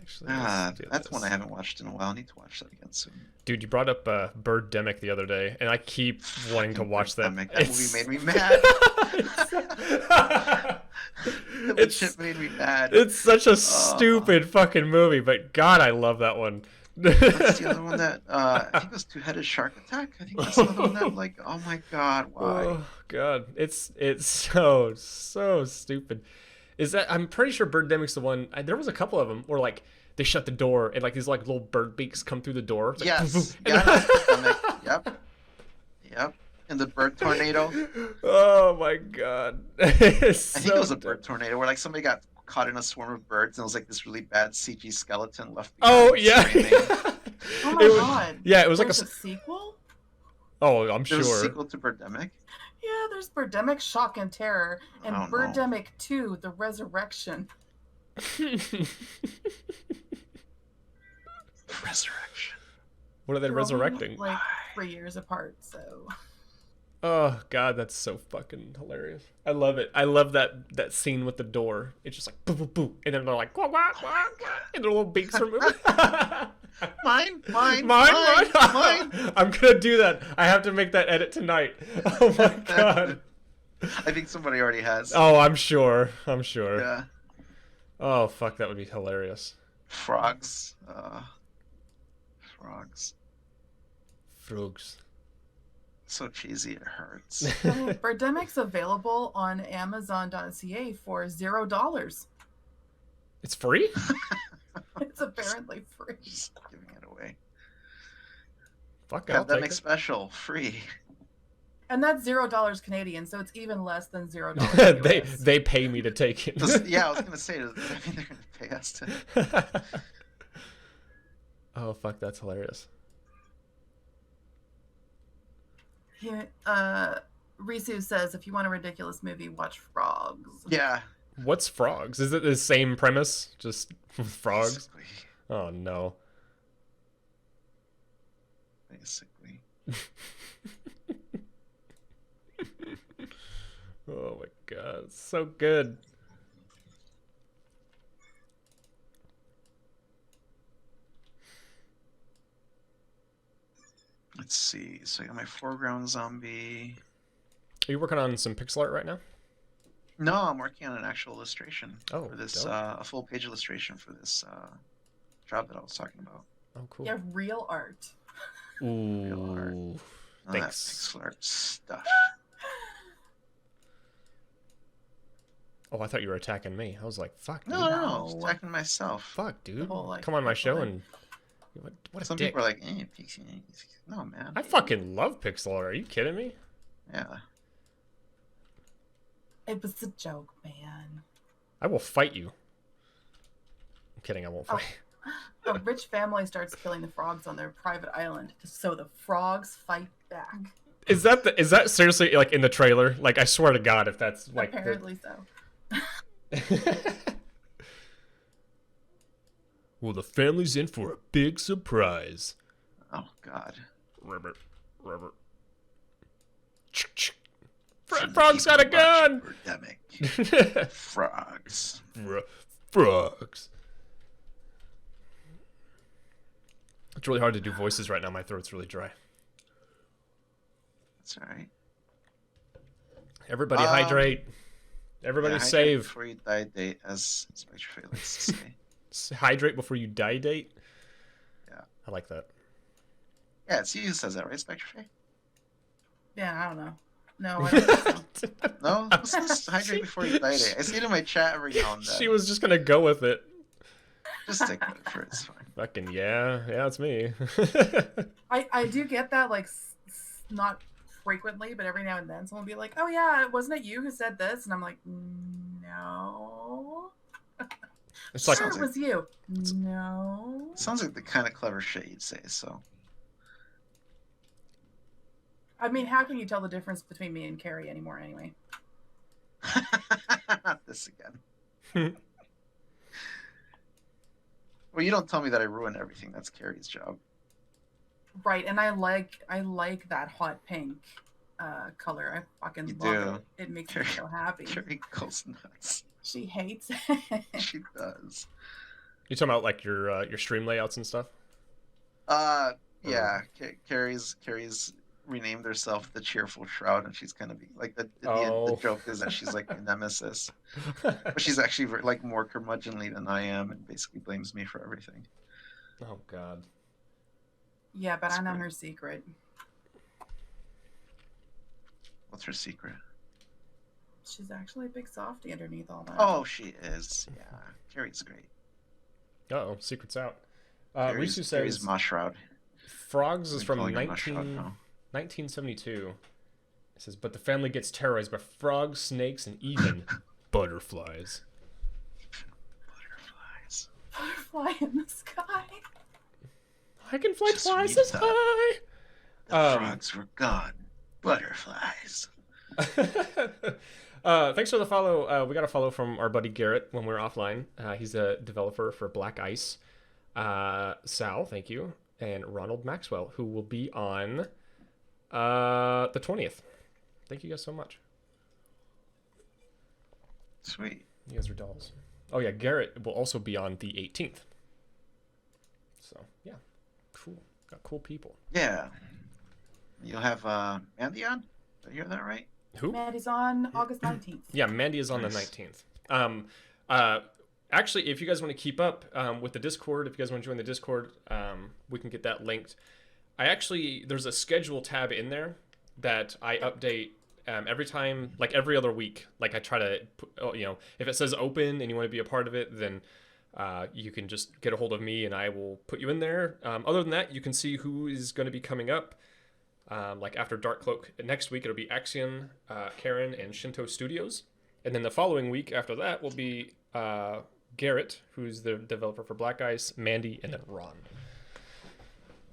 Actually, that's one I haven't watched in a while. I need to watch that again soon. Dude, you brought up Birdemic the other day, and I keep wanting to watch that. That movie made me mad. That shit made me mad. It's such a stupid fucking movie, but God, I love that one. What's the other one that I think it was Two-Headed Shark Attack? I think that's the other one that I'm like, oh my God, why? Oh God, it's so stupid. Is that I'm pretty sure Birdemic's the one. There was a couple of them where like they shut the door and like these like little bird beaks come through the door. It's like, Yes. boom, boom, Yeah. Yep. And the bird tornado. Oh my God. I think it was a bird tornado where like somebody got caught in a swarm of birds and it was like this really bad CG skeleton left behind. Oh yeah. Oh my God. Yeah, it was There's like a sequel? Oh, I'm There was a sure. sequel to Birdemic. Yeah, there's Birdemic Shock and Terror and Oh, no. Birdemic 2, The Resurrection. Resurrection. What are they They're only, resurrecting? like 3 years apart, so. Oh God, that's so fucking hilarious. I love it. I love that scene with the door. It's just like boo boo boo, and then they're like quack, quack, quack, quack, and their little beaks are moving. Mine. I'm gonna do that. I have to make that edit tonight. Oh my God. I think somebody already has. Oh, I'm sure. Yeah. Oh fuck, that would be hilarious. Frogs. Frogs. So cheesy it hurts. I mean, Birdemic's available on Amazon.ca for $0. It's free? It's apparently free. Just giving it away. Fuck, I'll take Birdemic it. special, free. And that's $0 Canadian, so it's even less than $0. they pay me to take it. Yeah, I was gonna say, does that mean they're gonna pay us to? Oh fuck, that's hilarious. Here, Risu says, if you want a ridiculous movie, watch Frogs. Yeah. What's Frogs? Is it the same premise? Just frogs? Basically. Oh no. Oh my God, it's so good. Let's see. So I got my foreground zombie. Are you working on some pixel art right now? No, I'm working on an actual illustration Oh, for this, dope. a full page illustration for this job that I was talking about. Oh, cool. Yeah, real art. Ooh. art. Oh, that Thanks. pixel art stuff. Oh, I thought you were attacking me. I was like, fuck, dude. No, No. it's attacking myself. Fuck, dude. whole, like, Come on my pixel show art. and... What a Some dick. people are like, pixie. No, man. I fucking love pixel art. Are you kidding me? Yeah. It was a joke, man. I will fight you. I'm kidding, I won't Oh. fight. A rich family starts killing the frogs on their private island, so the frogs fight back. Is that seriously like in the trailer? Like, I swear to God, if that's like Apparently so. Well, the family's in for a big surprise. Oh God. Robert. Frog's got a gun. Epidemic. Frogs. Frogs. It's really hard to do voices right now. My throat's really dry. That's all right. Everybody hydrate. Everybody Yeah, hydrate save. before you die date, as Spectre likes to say. Hydrate before you die date. Yeah. I like that. Yeah, it's you who says that, right, Spectre? Yeah, I don't know. No, I don't think so. No? Let's hydrate before you die date. I see it in my chat every now and then. She was just gonna go with it. Just take credit for it, it's fine. Fucking yeah, it's me. I do get that, like, not frequently, but every now and then someone will be like, oh yeah, wasn't it you who said this? And I'm like, no. It's like Sure, it was you. No. Sounds like the kind of clever shit you'd say, so. I mean, how can you tell the difference between me and Carrie anymore anyway? Not this again. Well, you don't tell me that I ruin everything. That's Carrie's job. Right, and I like that hot pink color. I fucking You love do. it. It makes me so happy. Carrie goes nuts. She hates it. She does. You talking about like your stream layouts and stuff? Yeah. Carrie's renamed herself the Cheerful Shroud, and she's gonna be like the joke is that she's like my nemesis, but she's actually like more curmudgeonly than I am, and basically blames me for everything. Oh God. Yeah, but That's I know great. her secret. What's her secret? She's actually a big softie underneath all that. Oh, she is. Yeah, Carrie's great. Uh-oh, secret's out. Carrie's Risu says Moshroud. Frogs is I'm from calling her Moshroud now. 1972. It says, but the family gets terrorized by frogs, snakes, and even butterflies. Butterflies. Butterfly in the sky. I can fly Just twice read as that. high. The frogs were gone. Butterflies. Thanks for the follow. We got a follow from our buddy Garrett when we were offline. He's a developer for Black Ice. Sal, thank you. And Ronald Maxwell, who will be on the 20th. Thank you guys so much. Sweet. You guys are dolls. Oh yeah, Garrett will also be on the 18th. So yeah, cool. Got cool people. Yeah. You'll have Andy on? Did I hear that right? Who? Maddie's on August 19th. Yeah, Mandy is on the Nice. 19th. Actually, if you guys want to keep up with the Discord, if you guys want to join the Discord, we can get that linked. There's a schedule tab in there that I update every time, like every other week. Like I try to, if it says open and you want to be a part of it, then you can just get a hold of me and I will put you in there. Other than that, you can see who is going to be coming up. Like after DarkCloak next week, it'll be Axion, Karen, and Shinto Studios. And then the following week after that will be Garrett, who's the developer for Black Ice, Mandy, and then Ron.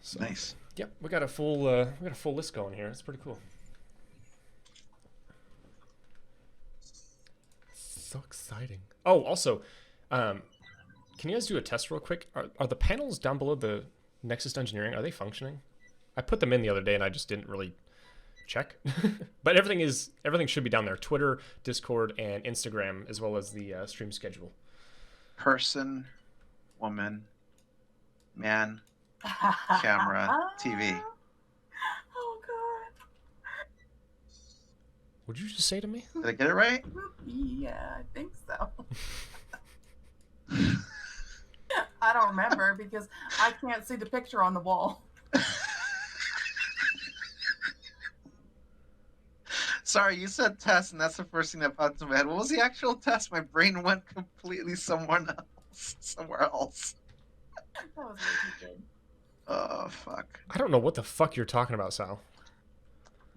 So, Nice. yeah, we got a full list going here. It's pretty cool. So exciting. Oh, also, can you guys do a test real quick? Are the panels down below the Nexus Dungeoneering, are they functioning? I put them in the other day and I just didn't really check. But everything should be down there. Twitter, Discord, and Instagram, as well as the stream schedule. Person, woman, man, camera, TV. Oh god. What'd you just say to me? Did I get it right? Yeah, I think so. I don't remember because I can't see the picture on the wall. Sorry, you said test, and that's the first thing that popped into my head. What was the actual test? My brain went completely somewhere else. That was way too good. Oh, fuck. I don't know what the fuck you're talking about, Sal.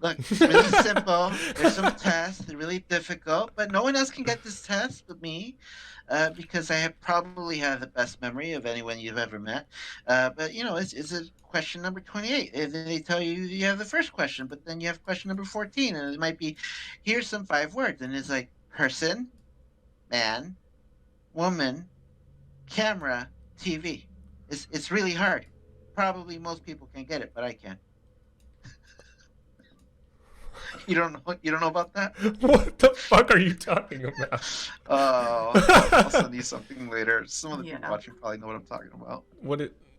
Look, it's really simple. There's some tests. They're really difficult, but no one else can get this test but me, because I probably have the best memory of anyone you've ever met. But you know, it's a question number 28. And then they tell you you have the first question, but then you have question number 14, and it might be, here's some 5 words, and it's like person, man, woman, camera, TV. It's really hard. Probably most people can get it, but I can't. You don't know about that? What the fuck are you talking about? Oh, I'll send you something later. Some of the people watching probably know what I'm talking about.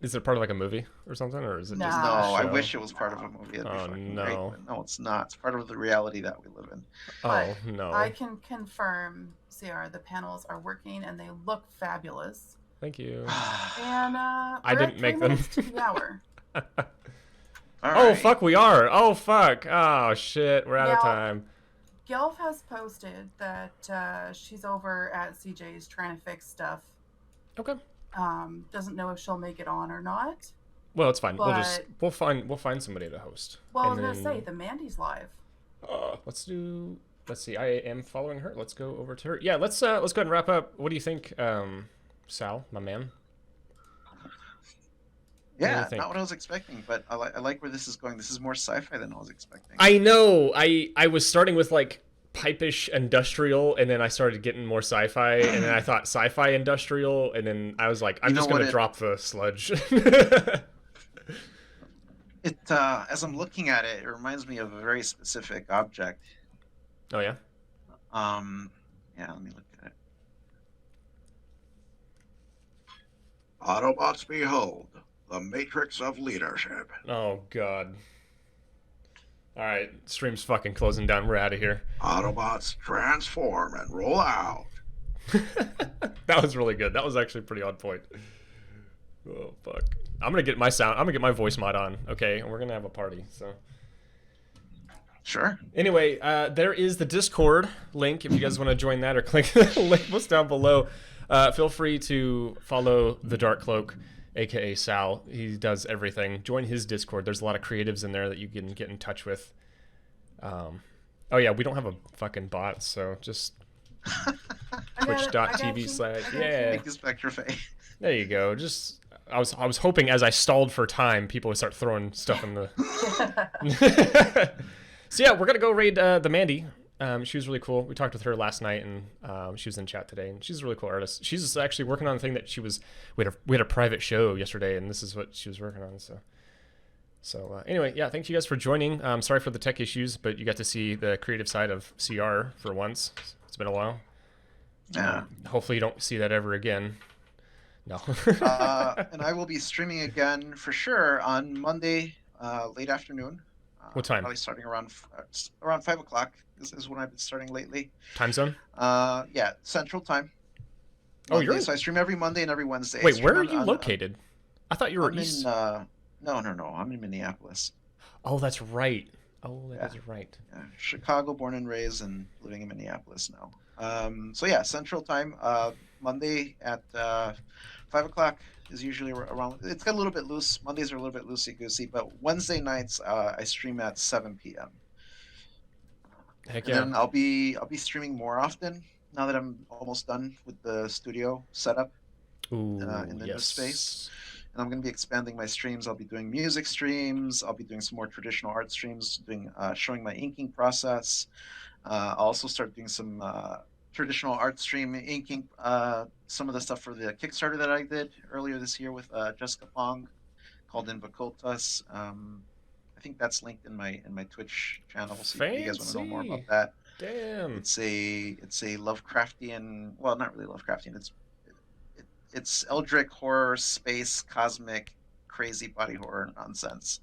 Is it part of like a movie or something, or is it No. just No, a I show? wish it was part of a movie. It'd be fucking great, no. but no, it's not. It's part of the reality that we live in. Oh no. I can confirm, CR, the panels are working and they look fabulous. Thank you. And I didn't make them. To the hour. All Oh right. fuck, we are. Oh fuck. Oh shit, we're out of Now- time. Gelf has posted that she's over at CJ's trying to fix stuff. Okay. Doesn't know if she'll make it on or not. Well, it's fine. But- We'll find somebody to host. Well, I was And gonna say then- the Mandy's live. Let's see. I am following her. Let's go over to her. Yeah, let's go ahead and wrap up. What do you think, Sal, my man? do you Yeah, think? not what I was expecting, but I like where this is going. This is more sci-fi than I was expecting. I know. I was starting with like pipe-ish industrial, and then I started getting more sci-fi, and then I thought sci-fi industrial, and then I was like, I'm You just know gonna what drop the sludge. It as I'm looking at it, it reminds me of a very specific object. Oh yeah. Yeah, let me look at it. Autobots behold, the matrix of leadership. Oh god. All right, stream's fucking closing down. We're out of here. Autobots transform and roll out. That was really good. That was actually pretty on point. Oh fuck. I'm gonna get my voice mod on, okay? And we're gonna have a party, so. Sure. Anyway, there is the Discord link if you guys want to join that, or click the link what's down below. Feel free to follow the DarkCloak, aka Sal. He does everything. Join his Discord. There's a lot of creatives in there that you can get in touch with. Oh yeah, we don't have a fucking bot, so just twitch.tv/ yeah. Make this vector fade. There you go. Just I was hoping as I stalled for time, people would start throwing stuff in the. So yeah, we're gonna go raid the Mandy. She was really cool. We talked with her last night, and she was in chat today. And she's a really cool artist. She's actually working on a thing that we had a private show yesterday, and this is what she was working on. So anyway, yeah, thank you guys for joining. Sorry for the tech issues, but you got to see the creative side of CR for once. It's been a while. Yeah. Hopefully you don't see that ever again. No. And I will be streaming again for sure on Monday, late afternoon. What time? Probably starting around 5 o'clock is when I've been starting lately. Time zone? Yeah, Central Time. Oh, you're Monday, in... So I stream every Monday and every Wednesday. Wait, where are you located? I thought you were I'm east. no. I'm in Minneapolis. Oh, that's right. Oh, that is right. Yeah, Chicago, born and raised, and living in Minneapolis now. So yeah, Central Time. Monday at 5 o'clock is usually around. It's got a little bit loose. Mondays are a little bit loosey goosey, but Wednesday nights I stream at 7 p.m. Heck And yeah. then I'll be streaming more often now that I'm almost done with the studio setup Ooh, in the new space. And I'm going to be expanding my streams. I'll be doing music streams. I'll be doing some more traditional art streams, showing my inking process. I'll also start doing some traditional art stream inking some of the stuff for the Kickstarter that I did earlier this year with Jessica Pong, called Invocultus. I think that's linked in my Twitch channel, so if you guys want to know more about that. Damn. It's a Lovecraftian, well, not really Lovecraftian. It's Eldritch horror, space, cosmic crazy body horror nonsense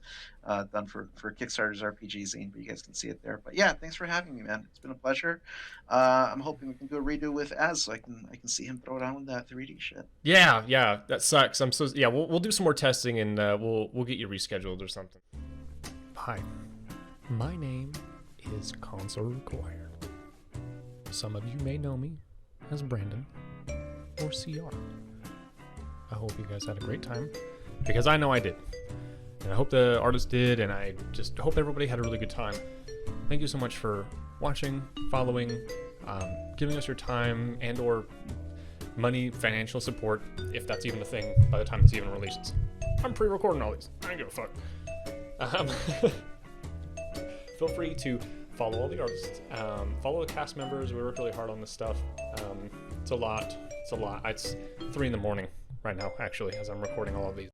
done for Kickstarter's RPG zine, but you guys can see it there. But yeah, thanks for having me, man. It's been a pleasure. I'm hoping we can do a redo with Az, so I can see him throw down with that 3D shit. Yeah, that sucks. We'll do some more testing and we'll get you rescheduled or something. Hi, my name is ConsoleRequired. Some of you may know me as Brandon or CR. I hope you guys had a great time, because I know I did. And I hope the artist did, and I just hope everybody had a really good time. Thank you so much for watching, following, giving us your time and or money, financial support, if that's even a thing by the time this even releases. I'm pre-recording all these. I don't give a fuck. Feel free to follow all the artists, follow the cast members. We work really hard on this stuff. It's a lot. It's 3 in the morning right now, actually, as I'm recording all of these.